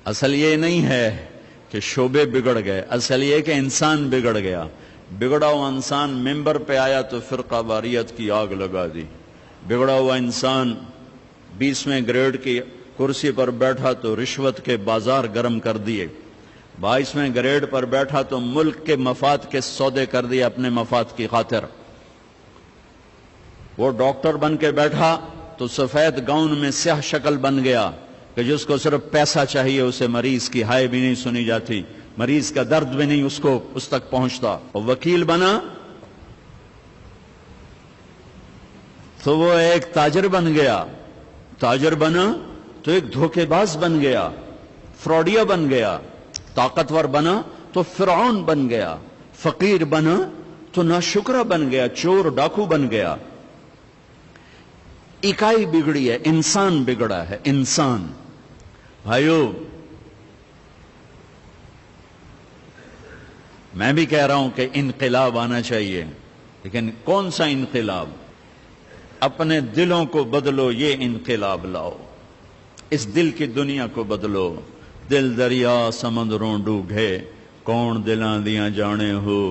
اصل یہ نہیں ہے کہ شعبے بگڑ گئے، اصل یہ کہ انسان بگڑ گیا۔ بگڑا ہوا انسان ممبر پہ آیا تو فرقہ واریت کی آگ لگا دی، بگڑا ہوا انسان 20ویں گریڈ کی کرسی پر بیٹھا تو رشوت کے بازار گرم کر دیے، 22ویں گریڈ پر بیٹھا تو ملک کے مفاد کے سودے کر دیے اپنے مفاد کی خاطر، وہ ڈاکٹر بن کے بیٹھا تو سفید گاؤن میں سیاہ شکل بن گیا کہ جس کو صرف پیسہ چاہیے اسے مریض کی ہائے بھی نہیں سنی جاتی، مریض کا درد بھی نہیں اس تک پہنچتا۔ اور وکیل بنا تو وہ ایک تاجر بن گیا، تاجر بنا تو ایک دھوکے باز بن گیا، فراڈیا بن گیا، طاقتور بنا تو فرعون بن گیا، فقیر بنا تو ناشکرا بن گیا، چور ڈاکو بن گیا۔ اکائی بگڑی ہے، انسان بگڑا ہے، انسان۔ بھائیو، میں بھی کہہ رہا ہوں کہ انقلاب آنا چاہیے، لیکن کون سا انقلاب؟ اپنے دلوں کو بدلو، یہ انقلاب لاؤ، اس دل کی دنیا کو بدلو۔ دل دریا سمندروں ڈوبے، کون دلاں دیاں جانے ہو،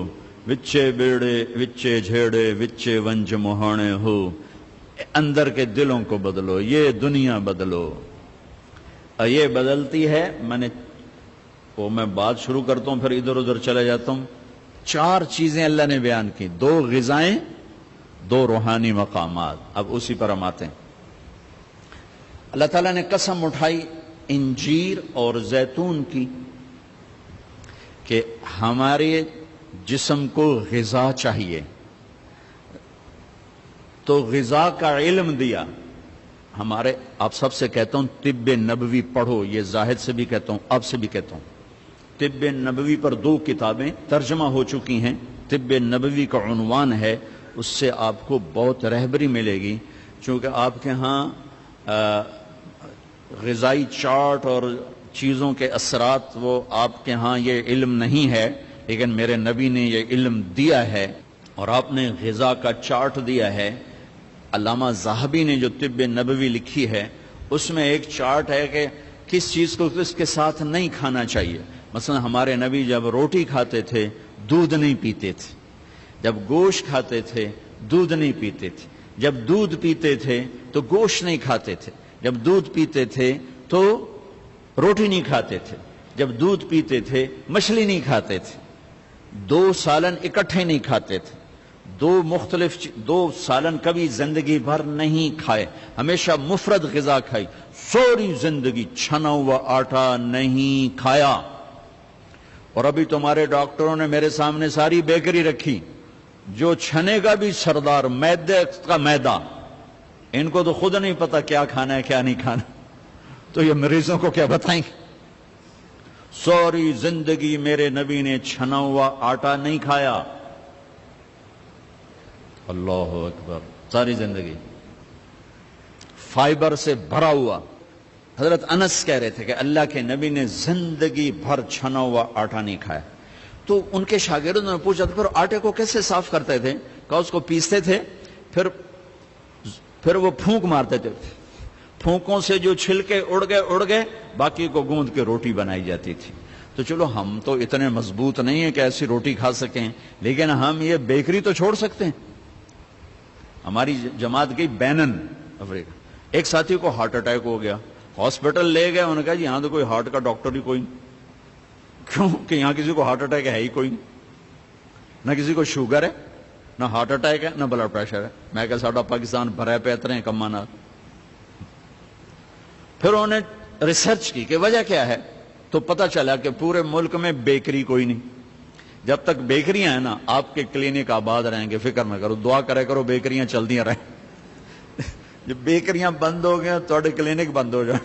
وچے بیڑے وچے جھیڑے وچے ونج مہانے ہو۔ اندر کے دلوں کو بدلو، یہ دنیا بدلو۔ اور یہ بدلتی ہے، میں بات شروع کرتا ہوں پھر ادھر ادھر چلے جاتا ہوں۔ 4 چیزیں اللہ نے بیان کی، 2 غذائیں، 2 روحانی مقامات۔ اب اسی پر ہم آتے ہیں۔ اللہ تعالیٰ نے قسم اٹھائی انجیر اور زیتون کی کہ ہمارے جسم کو غذا چاہیے، تو غذا کا علم دیا. ہمارے آپ سب سے کہتا ہوں طب نبوی پڑھو، یہ زاہد سے بھی کہتا ہوں، آپ سے بھی کہتا ہوں. طب نبوی پر 2 کتابیں ترجمہ ہو چکی ہیں. طب نبوی کا عنوان ہے، اس سے آپ کو بہت رہبری ملے گی، چونکہ آپ کے ہاں غذائی چارٹ اور چیزوں کے اثرات وہ آپ کے ہاں یہ علم نہیں ہے، لیکن میرے نبی نے یہ علم دیا ہے اور آپ نے غذا کا چارٹ دیا ہے. علامہ ذہبی نے جو طب نبوی لکھی ہے اس میں ایک چارٹ ہے کہ کس چیز کو کس کے ساتھ نہیں کھانا چاہیے. مثلا ہمارے نبی جب روٹی کھاتے تھے دودھ نہیں پیتے تھے، جب گوشت کھاتے تھے دودھ نہیں پیتے تھے، جب دودھ پیتے تھے تو گوشت نہیں کھاتے تھے، جب دودھ پیتے تھے تو روٹی نہیں کھاتے تھے، جب دودھ پیتے تھے مچھلی نہیں کھاتے تھے، 2 سالن اکٹھے نہیں کھاتے تھے، 2 سالن کبھی زندگی بھر نہیں کھائے، ہمیشہ مفرد غذا کھائی، سوری زندگی چھنا ہوا آٹا نہیں کھایا. اور ابھی تمہارے ڈاکٹروں نے میرے سامنے ساری بیکری رکھی، جو چھنے کا بھی سردار، میدے کا میدا، ان کو تو خود نہیں پتا کیا کھانا ہے کیا نہیں کھانا، تو یہ مریضوں کو کیا بتائیں. سوری زندگی میرے نبی نے چھنا ہوا آٹا نہیں کھایا. اللہ اکبر. ساری زندگی فائبر سے بھرا ہوا. حضرت انس کہہ رہے تھے کہ اللہ کے نبی نے زندگی بھر چھنا ہوا آٹا نہیں کھایا. تو ان کے شاگردوں نے پوچھا پھر آٹے کو کیسے صاف کرتے تھے؟ کہا اس کو پیستے تھے، پھر وہ پھونک مارتے تھے، پھونکوں سے جو چھلکے اڑ گئے باقی کو گوندھ کے روٹی بنائی جاتی تھی. تو چلو ہم تو اتنے مضبوط نہیں ہیں کہ ایسی روٹی کھا سکیں، لیکن ہم یہ بیکری تو چھوڑ سکتے ہیں. ہماری جماعت گئی بینن افریقہ، ایک ساتھی کو ہارٹ اٹیک ہو گیا، ہاسپٹل لے گئے، انہوں نے کہا جی یہاں تو کوئی ہارٹ کا ڈاکٹر ہی کوئی نہیں. کیوں کہ یہاں کسی کو ہارٹ اٹیک ہے ہی کوئی نہیں، نہ کسی کو شوگر ہے، نہ ہارٹ اٹیک ہے، نہ بلڈ پریشر ہے. میں کہ ساڈا پاکستان بھرے پہ اترے ہیں کمانا. پھر انہوں نے ریسرچ کی کہ وجہ کیا ہے، تو پتہ چلا کہ پورے ملک میں بیکری کوئی نہیں. جب تک بیکریاں ہیں نا آپ کے کلینک آباد رہیں گے، فکر نہ کرو، دعا کرے کرو بیکریاں چلتی رہیں. جب بیکریاں بند ہو گیا تو کلینک بند ہو جائے.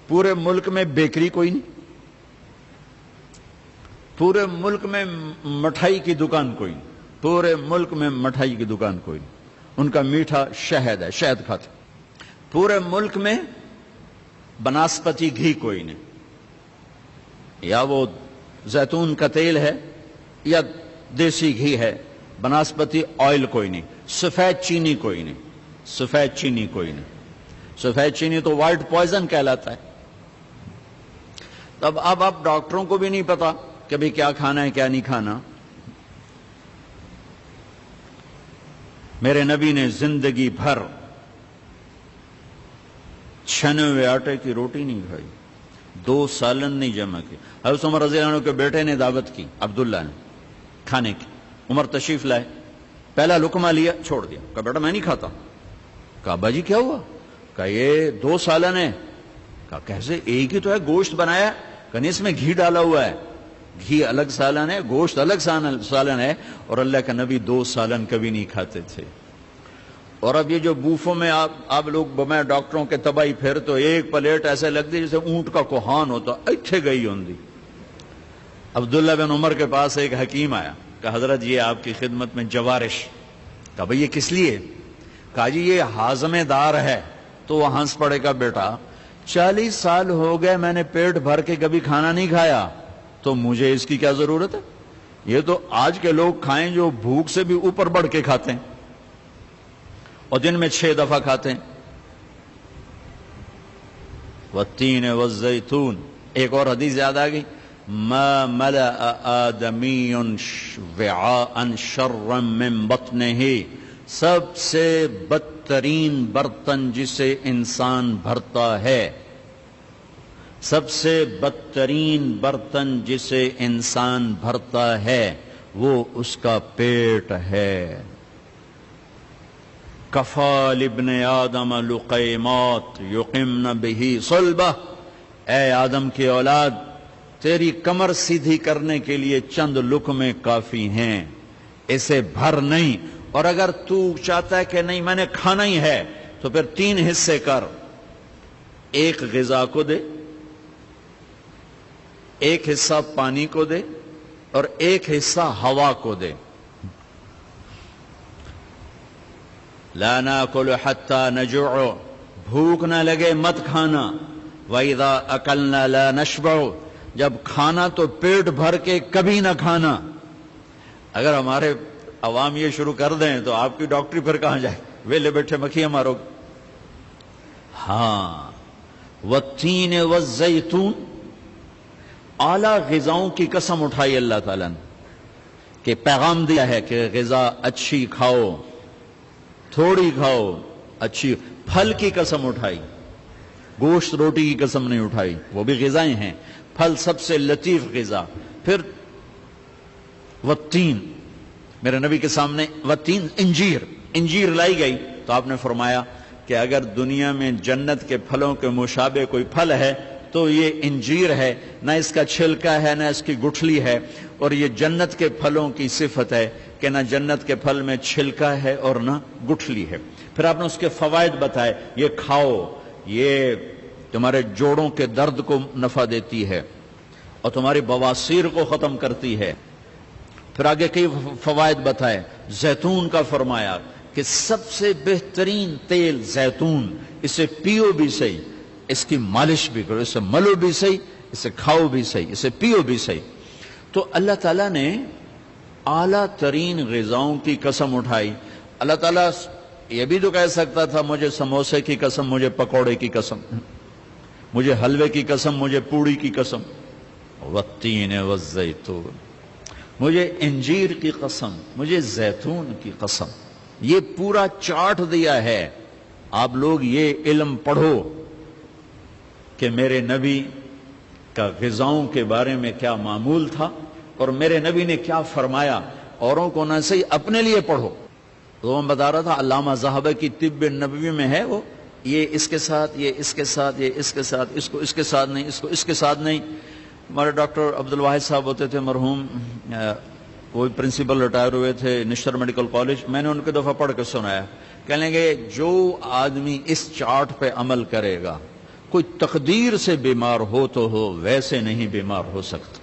پورے ملک میں بیکری کوئی نہیں، پورے ملک میں مٹھائی کی دکان کوئی نہیں، پورے ملک میں مٹھائی کی دکان کوئی نہیں. ان کا میٹھا شہد ہے، شہد کھاتے. پورے ملک میں بناسپتی گھی کوئی نہیں، یا وہ زیتون کا تیل ہے یا دیسی گھی ہے، بناسپتی آئل کوئی نہیں. سفید چینی کوئی نہیں، سفید چینی کوئی نہیں. سفید چینی تو وائٹ پوائزن کہلاتا ہے. تب اب ڈاکٹروں کو بھی نہیں پتا کہ بھی کیا کھانا ہے کیا نہیں کھانا. میرے نبی نے زندگی بھر چھنے ہوئے آٹے کی روٹی نہیں کھائی، 2 سالن نہیں جمع کی. حضرت عمر رضی اللہ عنہ کے بیٹے نے دعوت کی، عبداللہ نے، کھانے کی. عمر تشریف لائے، پہلا لقمہ لیا، چھوڑ دیا. کہا بیٹا میں نہیں کھاتا. کہا ابا جی کیا ہوا؟ کہا یہ 2 سالن ہے. کہا کیسے؟ ایک ہی تو ہے، گوشت بنایا. کہا نہیں اس میں گھی ڈالا ہوا ہے. گھی الگ سالن ہے، گوشت الگ سالن ہے. اور اللہ کا نبی 2 سالن کبھی نہیں کھاتے تھے. اور اب یہ جو بوفوں میں آپ لوگ میں ڈاکٹروں کے تباہی پھر تو ایک پلیٹ ایسے لگتی جیسے اونٹ کا کوہان ہوتا، اٹھے گئی ہوندی. عبداللہ بن عمر کے پاس ایک حکیم آیا، کہ حضرت یہ آپ کی خدمت میں جوارش. کہا بھئی یہ کس لیے؟ کہا جی یہ ہاضمے دار ہے. تو وہ ہنس پڑے گا بیٹا 40 سال ہو گئے میں نے پیٹ بھر کے کبھی کھانا نہیں کھایا، تو مجھے اس کی کیا ضرورت ہے؟ یہ تو آج کے لوگ کھائیں جو بھوک سے بھی اوپر بڑھ کے کھاتے ہیں اور دن میں 6 دفعہ کھاتے ہیں. والتین والزیتون. ایک اور حدیث یاد آ گئی، ما ملأ آدمی وعاء شرا من بطنہ. سب سے بدترین برتن جسے انسان بھرتا ہے، سب سے بدترین برتن جسے انسان بھرتا ہے وہ اس کا پیٹ ہے. کفا لابن آدم لقیمات یقمن بہ صلبہ، اے آدم کی اولاد، تیری کمر سیدھی کرنے کے لیے چند لقمے کافی ہیں، اسے بھر نہیں۔ اور اگر تو چاہتا ہے کہ نہیں میں نے کھانا ہی ہے تو پھر 3 حصے کر، ایک غذا کو دے، ایک حصہ پانی کو دے، اور ایک حصہ ہوا کو دے۔ لا ناکل حتی نجوع، بھوک نہ لگے مت کھنا، وَإِذَا أَكَلْنَا لَا نَشْبَعُ، جب کھانا تو پیٹ بھر کے کبھی نہ کھانا۔ اگر ہمارے عوام یہ شروع کر دیں تو آپ کی ڈاکٹری پھر کہاں جائے، ویلے بیٹھے مکھیاں مارو۔ ہاں، وَالتِّينِ وَالزَّيْتُونِ، اعلیٰ غذاؤں کی قسم اٹھائی اللہ تعالیٰ نے، کہ پیغام دیا ہے کہ غذا اچھی کھاؤ، تھوڑی کھاؤ، اچھی۔ پھل کی قسم اٹھائی، گوشت روٹی کی قسم نہیں اٹھائی، وہ بھی غذائیں ہیں، پھل سب سے لطیف غذا۔ پھر والتین، میرے نبی کے سامنے والتین، انجیر لائی گئی تو آپ نے فرمایا کہ اگر دنیا میں جنت کے پھلوں کے مشابہ کوئی پھل ہے تو یہ انجیر ہے، نہ اس کا چھلکا ہے نہ اس کی گٹھلی ہے، اور یہ جنت کے پھلوں کی صفت ہے کہ نہ جنت کے پھل میں چھلکا ہے اور نہ گٹھلی ہے۔ پھر آپ نے اس کے فوائد بتائے، یہ کھاؤ، یہ تمہارے جوڑوں کے درد کو نفع دیتی ہے اور تمہاری بواسیر کو ختم کرتی ہے۔ پھر آگے کئی فوائد بتائے، زیتون کا فرمایا کہ سب سے بہترین تیل زیتون، اسے پیو بھی صحیح، اس کی مالش بھی کرو، اسے ملو بھی صحیح، اسے کھاؤ بھی صحیح، اسے پیو بھی صحیح۔ تو اللہ تعالیٰ نے اعلیٰ ترین غذاؤں کی قسم اٹھائی۔ اللہ تعالیٰ یہ بھی تو کہہ سکتا تھا مجھے سموسے کی قسم، مجھے پکوڑے کی قسم، مجھے حلوے کی قسم، مجھے پوڑی کی قسم، والتین والزیتون، مجھے انجیر کی قسم، مجھے زیتون کی قسم۔ یہ پورا چارٹ دیا ہے، آپ لوگ یہ علم پڑھو کہ میرے نبی کا غذاؤں کے بارے میں کیا معمول تھا اور میرے نبی نے کیا فرمایا، اوروں کو نہ صحیح اپنے لیے پڑھو۔ تو میں بتا رہا تھا علامہ ذہبی کی طب نبوی میں ہے، وہ یہ اس کے ساتھ، یہ اس کے ساتھ، یہ اس کے ساتھ، اس کو اس کے ساتھ نہیں، اس کو اس کے ساتھ نہیں۔ ہمارے ڈاکٹر عبدالواحد صاحب ہوتے تھے مرحوم، کوئی پرنسپل ریٹائر ہوئے تھے نشتر میڈیکل کالج، میں نے ان کے دفعہ پڑھ کے سنایا، کہنے گے جو آدمی اس چارٹ پہ عمل کرے گا، کوئی تقدیر سے بیمار ہو تو ہو، ویسے نہیں بیمار ہو سکتا،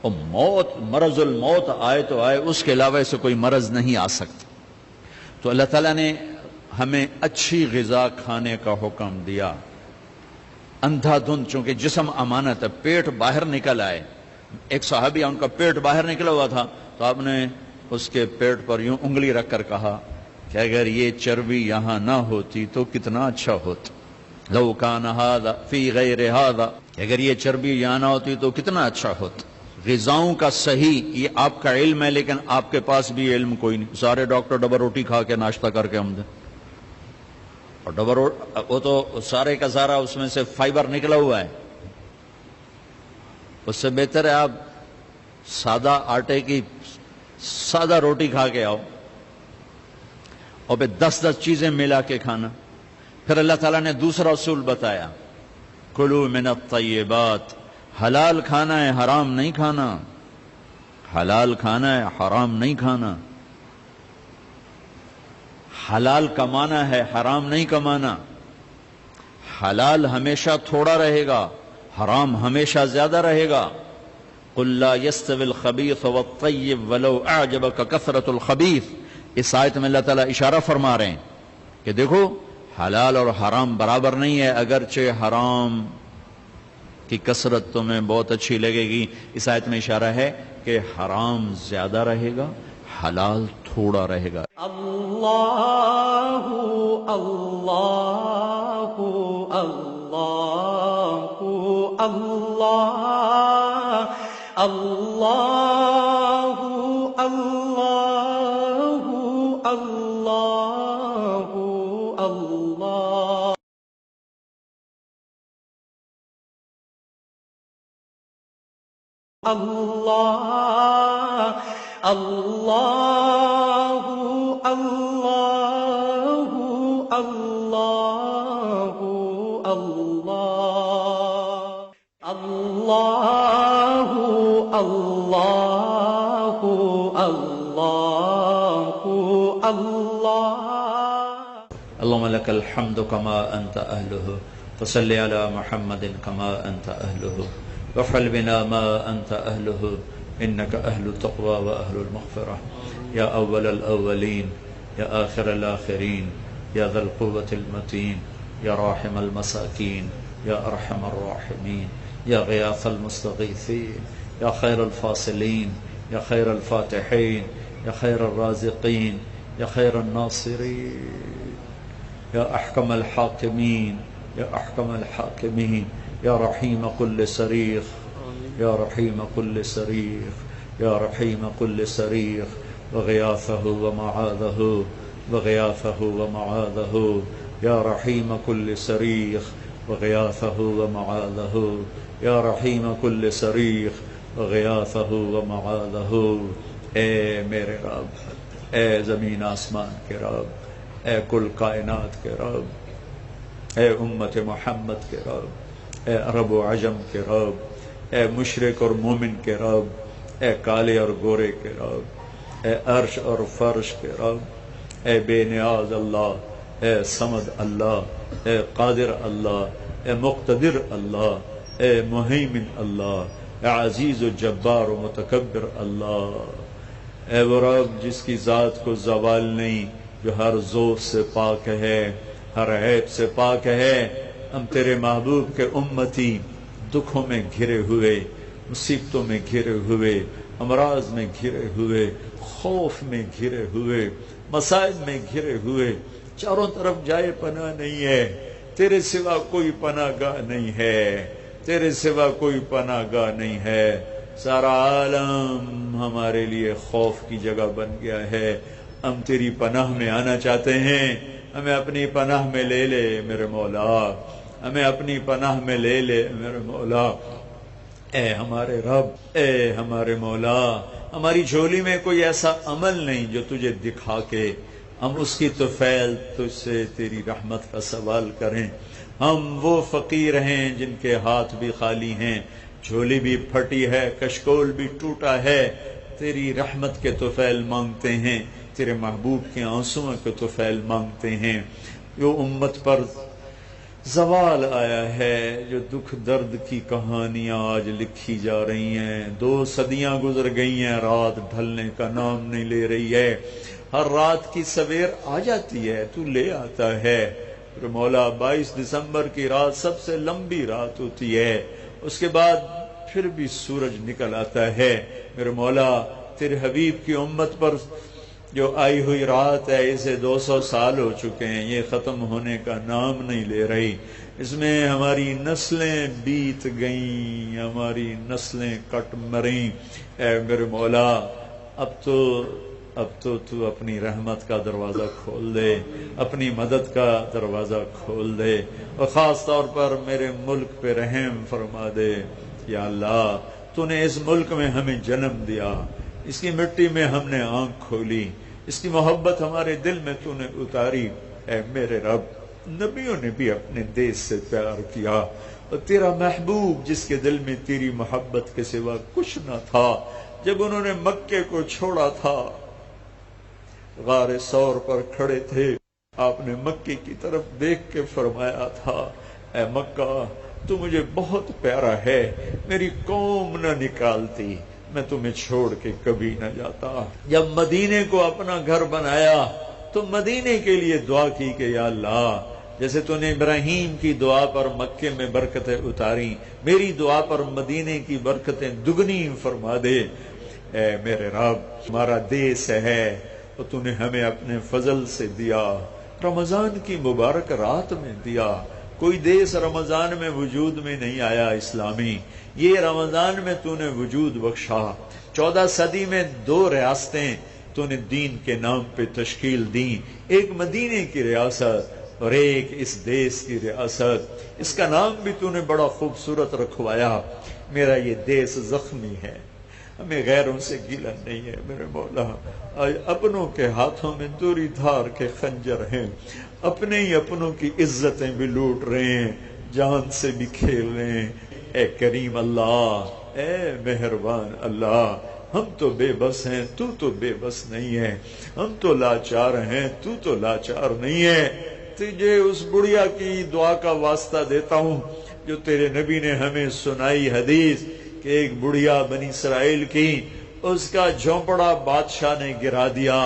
اور موت، مرض الموت آئے تو آئے، اس کے علاوہ سے کوئی مرض نہیں آ سکتا۔ تو اللہ تعالیٰ نے ہمیں اچھی غذا کھانے کا حکم دیا، اندھا دھند، چونکہ جسم امانت ہے، پیٹ باہر نکل آئے۔ ایک صحابی، ان کا پیٹ باہر نکلا ہوا تھا، تو آپ نے اس کے پیٹ پر یوں انگلی رکھ کر کہا کہ اگر یہ چربی یہاں نہ ہوتی تو کتنا اچھا ہوتا، لو کان ھذا فی غیر ھذا، اگر یہ چربی یہاں نہ ہوتی تو کتنا اچھا ہوتا۔ غذاؤں کا صحیح یہ آپ کا علم ہے، لیکن آپ کے پاس بھی علم کوئی نہیں۔ سارے ڈاکٹر ڈبل روٹی کھا کے ناشتہ کر کے ہم دیں، اور ڈبل وہ تو سارے کا سارا اس میں سے فائبر نکلا ہوا ہے۔ اس سے بہتر ہے آپ سادہ آٹے کی سادہ روٹی کھا کے آؤ، اور پھر 10 چیزیں ملا کے کھانا۔ پھر اللہ تعالیٰ نے دوسرا اصول بتایا، کلوا من الطیبات، حلال کھانا ہے، حرام نہیں کھانا، حلال کھانا ہے، حرام نہیں کھانا، حلال کمانا ہے، حرام نہیں کمانا، حلال ہمیشہ تھوڑا رہے گا، حرام ہمیشہ زیادہ رہے گا۔ قل لا يستوي الخبيث والطيب ولو اعجبك كثرة الخبيث، اس آیت میں اللہ تعالیٰ اشارہ فرما رہے ہیں کہ دیکھو حلال اور حرام برابر نہیں ہے، اگرچہ حرام کی کثرت تمہیں بہت اچھی لگے گی، اس آیت میں اشارہ ہے کہ حرام زیادہ رہے گا، حلال تھوڑا رہے گا۔ اللہ اللہ اللہ اللہ اللہ اللہ اللہ اللہ اللہ اللہ اللہ الله الله الله الله الله الله. اللهم لك الحمد كما أنت أهله، فصل على محمد كما أنت أهله، وافعل بنا ما أنت أهله، إنك أهل التقوى وأهل المغفرة. يا أول الأولين، يا آخر الآخرين، يا ذا القوة المتين، يا راحم المساكين، يا أرحم الراحمين، يا غياث المستغيثين، يا خير الفاصلين، يا خير الفاتحين، يا خير الرازقين، يا خير الناصرين، يا أحكم الحاكمين، يا أحكم الحاكمين، يا رحيم كل صريخ، يا رحيم كل صريخ، يا رحيم كل صريخ، وغياثه ومعاذه، وغياثه ومعاذه، يا رحيم كل صريخ، وغياثه ومعاذه، يا رحيم كل صريخ، وغياثه ومعاذه. اے میرے رب، اے زمین آسمان کے رب، اے کل کائنات کے رب، اے امت محمد کے رب، اے عرب و عجم کے رب، اے مشرق اور مومن کے رب، اے کالے اور گورے کے رب، اے عرش اور فرش کے رب، اے بے نیاز اللہ، اے صمد اللہ، اے قادر اللہ، اے مقتدر اللہ، اے مہیمن اللہ، اے عزیز و جبار و متکبر اللہ. اے وہ رب جس کی ذات کو زوال نہیں، جو ہر ذوق سے پاک ہے، ہر عیب سے پاک ہے. ہم تیرے محبوب کے امتی، دکھوں میں گھرے ہوئے، مصیبتوں میں گھرے ہوئے، امراض میں گھرے ہوئے، خوف میں گھرے ہوئے، مصائب میں گھرے ہوئے، چاروں طرف جائے پناہ نہیں ہے، تیرے سوا کوئی پناہ گاہ نہیں ہے، تیرے سوا کوئی پناہ گاہ نہیں ہے. سارا عالم ہمارے لیے خوف کی جگہ بن گیا ہے. ہم تیری پناہ میں آنا چاہتے ہیں، ہمیں اپنی پناہ میں لے لے میرے مولا، ہمیں اپنی پناہ میں لے لے میرے مولا. اے ہمارے رب، اے ہمارے مولا، ہماری جھولی میں کوئی ایسا عمل نہیں جو تجھے دکھا کے ہم اس کی طفیل تجھ سے تیری رحمت کا سوال کریں. ہم وہ فقیر ہیں جن کے ہاتھ بھی خالی ہیں، جھولی بھی پھٹی ہے، کشکول بھی ٹوٹا ہے. تیری رحمت کے طفیل مانگتے ہیں، تیرے محبوب کے آنسوؤں کے طفیل مانگتے ہیں. جو امت پر زوال آیا ہے، جو دکھ درد کی کہانیاں آج لکھی جا رہی ہیں، 2 صدیاں گزر گئی ہیں، رات ڈھلنے کا نام نہیں لے رہی ہے. ہر رات کی سویر آ جاتی ہے، تو لے آتا ہے. مولا 22 دسمبر کی رات سب سے لمبی رات ہوتی ہے، اس کے بعد پھر بھی سورج نکل آتا ہے. میرے مولا تیرے حبیب کی امت پر جو آئی ہوئی رات ہے، اسے 200 سال ہو چکے ہیں، یہ ختم ہونے کا نام نہیں لے رہی. اس میں ہماری نسلیں بیت گئیں، ہماری نسلیں کٹ مریں. اے میرے مولا اب تو اپنی رحمت کا دروازہ کھول دے، اپنی مدد کا دروازہ کھول دے، اور خاص طور پر میرے ملک پہ رحم فرما دے. یا اللہ تو نے اس ملک میں ہمیں جنم دیا، اس کی مٹی میں ہم نے آنکھ کھولی، اس کی محبت ہمارے دل میں تو نے اتاری. اے میرے رب، نبیوں نے بھی اپنے دیش سے پیار کیا، اور تیرا محبوب جس کے دل میں تیری محبت کے سوا کچھ نہ تھا، جب انہوں نے مکے کو چھوڑا تھا، غار ثور پر کھڑے تھے، آپ نے مکے کی طرف دیکھ کے فرمایا تھا، اے مکہ تو مجھے بہت پیارا ہے، میری قوم نہ نکالتی، میں تمہیں چھوڑ کے کبھی نہ جاتا. جب مدینے کو اپنا گھر بنایا تو مدینے کے لیے دعا کی کہ یا اللہ جیسے تو نے ابراہیم کی دعا پر مکے میں برکتیں اتاری، میری دعا پر مدینے کی برکتیں دگنی فرما دے. اے میرے رب، ہمارا دیس ہے اور تو نے ہمیں اپنے فضل سے دیا، رمضان کی مبارک رات میں دیا. کوئی دیس رمضان میں وجود میں نہیں آیا اسلامی، یہ رمضان میں تو نے وجود بخشا. 14 صدی میں 2 ریاستیں تو نے دین کے نام پہ تشکیل دی، ایک مدینے کی ریاست اور ایک اس دیس کی ریاست. اس کا نام بھی تو نے بڑا خوبصورت رکھوایا. میرا یہ دیس زخمی ہے، ہمیں غیروں سے گیلا نہیں ہے میرے مولا. آج اپنوں کے ہاتھوں میں دوری دھار کے خنجر ہیں، اپنے ہی اپنوں کی عزتیں بھی لوٹ رہے ہیں، جان سے بھی کھیل رہے ہیں. اے کریم اللہ، اے مہربان اللہ، ہم تو بے بس ہیں، تو تو بے بس نہیں ہے. ہم تو لاچار ہیں، تو تو لاچار نہیں ہے. تجھے اس بڑھیا کی دعا کا واسطہ دیتا ہوں جو تیرے نبی نے ہمیں سنائی حدیث کہ ایک بڑھیا بنی اسرائیل کی، اس کا جھونپڑا بادشاہ نے گرا دیا.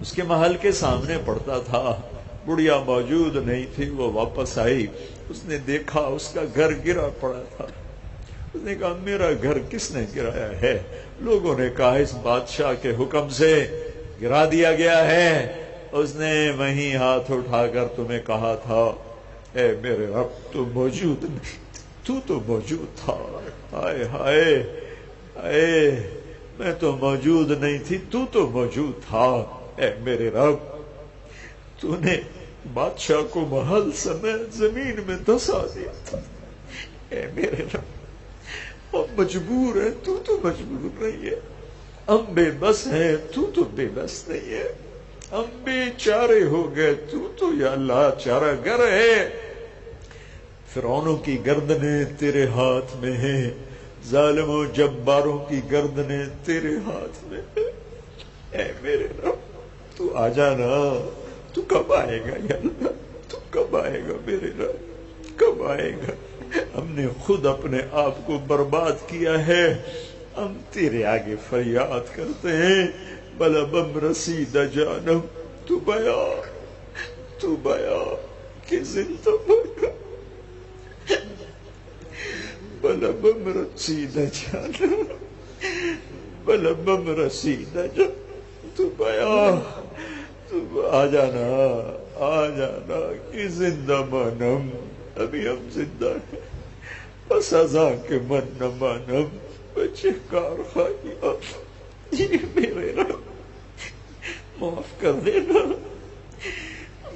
اس کے محل کے سامنے پڑتا تھا، بڑھیا موجود نہیں تھی. وہ واپس آئی، اس نے دیکھا اس کا گھر گرا پڑا تھا. اس نے کہا میرا گھر کس نے گرایا ہے؟ لوگوں نے کہا اس بادشاہ کے حکم سے گرا دیا گیا ہے. اس نے وہیں ہاتھ اٹھا کر تمہیں کہا تھا اے میرے رب تو موجود نہیں، تو تو موجود تھا. ہائے ہائے ہائے، میں تو موجود نہیں تھی، تو تو موجود تھا. اے میرے رب، تو نے بادشاہ کو محل سمیت زمین میں دھسا دیا تھا. اے میرے رب، ہم مجبور ہیں، تو تو مجبور نہیں ہے. ہم بے بس ہیں، تو تو بے بس نہیں ہے. ہم بے چارے ہو گئے، تو یا اللہ چارہ گر ہے. فرعونوں کی گردنیں تیرے ہاتھ میں ہیں، ظالموں جباروں کی گردنیں تیرے ہاتھ میں ہیں. اے میرے رب، تو آ جانا. تو کب آئے گا یا اللہ؟ تو کب آئے گا میرے رب؟ کب آئے گا؟ ہم نے خود اپنے آپ کو برباد کیا ہے. ہم تیرے آگے فریاد کرتے ہیں بلا بم رسید جانم، تو بیا کہ زندہ بھگا. بلا بم رسید جانم، بلا بم رسید جانم، تو بیا، تو آ جانا، آ جانا کہ زندہ مانم. ابھی ہم زندہ ہیں، بس ازاں کے من نہ مانم، بچے کار خواہی. میرے رب معاف کر دینا.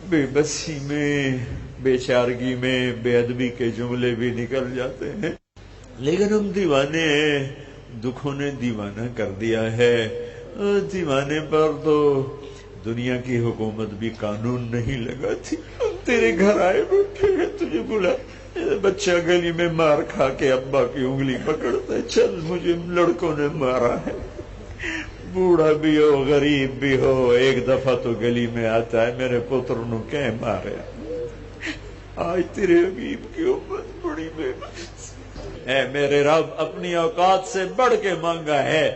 بے بسی میں، بے چارگی میں بے ادبی کے جملے بھی نکل جاتے ہیں، لیکن ہم دیوانے ہیں. دکھوں نے دیوانہ کر دیا ہے. دیوانے پر تو دنیا کی حکومت بھی قانون نہیں لگاتی. ہم تیرے گھر آئے بیٹھے ہیں، تجھے بلا بچہ گلی میں مار کھا کے ابا کی انگلی پکڑتا ہے، چل مجھے لڑکوں نے مارا ہے. بوڑھا بھی ہو، غریب بھی ہو، ایک دفعہ تو گلی میں آتا ہے میرے پتر نو کہیں مارے. آج تیرے حبیب کی امت بڑی بے بس. اے میرے رب، اپنی اوقات سے بڑھ کے مانگا ہے.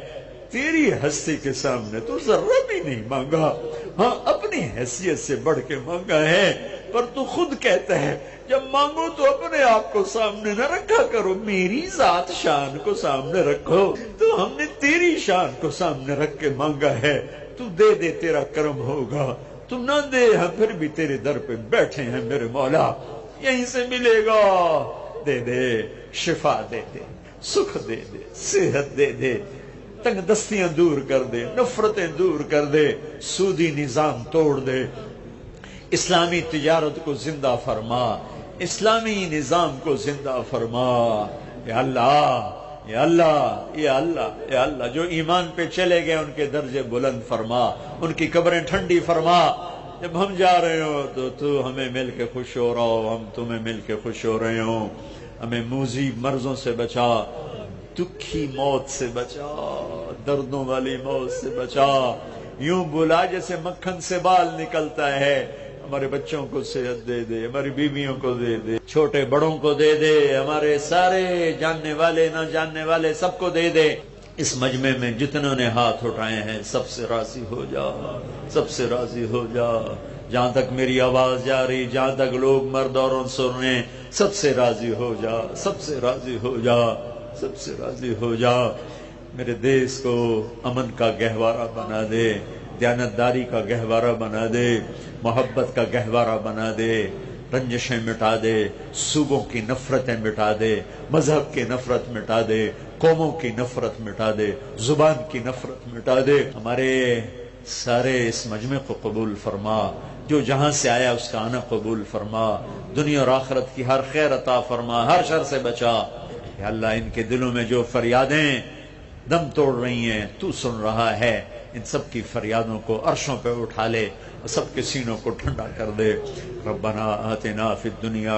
تیری ہستی کے سامنے تو ذرہ بھی نہیں مانگا. ہاں اپنی حیثیت سے بڑھ کے مانگا ہے، پر تو خود کہتا ہے جب مانگو تو اپنے آپ کو سامنے نہ رکھا کرو، میری ذات شان کو سامنے رکھو. تو ہم نے تیری شان کو سامنے رکھ کے مانگا ہے. تو دے دے، تیرا کرم ہوگا. تو نہ دے، ہم پھر بھی تیرے در پہ بیٹھے ہیں میرے مولا، یہیں سے ملے گا. دے دے، شفا دے دے، سکھ دے دے، صحت دے دے، تنگ دستیاں دور کر دے، نفرتیں دور کر دے، سودی نظام توڑ دے. اسلامی تجارت کو زندہ فرما، اسلامی نظام کو زندہ فرما. یا اللہ، یا اللہ، یا اللہ، یا اللہ، جو ایمان پہ چلے گئے ان کے درجے بلند فرما، ان کی قبریں ٹھنڈی فرما. جب ہم جا رہے ہو تو ہمیں مل کے خوش ہو رہا ہو، ہم تمہیں مل کے خوش ہو رہے ہوں. ہمیں موذی مرضوں سے بچا، دکھی موت سے بچا، دردوں والی موت سے بچا. یوں بلا جیسے مکھن سے بال نکلتا ہے. ہمارے بچوں کو صحت دے دے، ہماری بیویوں کو دے دے، چھوٹے بڑوں کو دے دے، ہمارے سارے جاننے والے نہ جاننے والے سب کو دے دے. اس مجمع میں جتنوں نے ہاتھ اٹھائے ہیں سب سے راضی ہو جا، سب سے راضی ہو جا. جہاں تک میری آواز جا رہی، جہاں تک لوگ مرد عورت سن رہے ہیں، سب سے راضی ہو جا، سب سے راضی ہو جا، سب سے راضی ہو جا. میرے دیس کو امن کا گہوارہ بنا دے، دیانتداری کا گہوارہ بنا دے، محبت کا گہوارہ بنا دے. رنجشیں مٹا دے، صوبوں کی نفرتیں مٹا دے، مذہب کی نفرت مٹا دے، قوموں کی نفرت مٹا دے، زبان کی نفرت مٹا دے. ہمارے سارے اس مجمع کو قبول فرما، جو جہاں سے آیا اس کا آنا قبول فرما. دنیا اور آخرت کی ہر خیر عطا فرما، ہر شر سے بچا. یا اللہ ان کے دلوں میں جو فریادیں دم توڑ رہی ہیں، تو سن رہا ہے، ان سب کی فریادوں کو عرشوں پہ اٹھا لے اور سب کے سینوں کو ٹھنڈا کر دے۔ ربنا آتنا فی الدنیا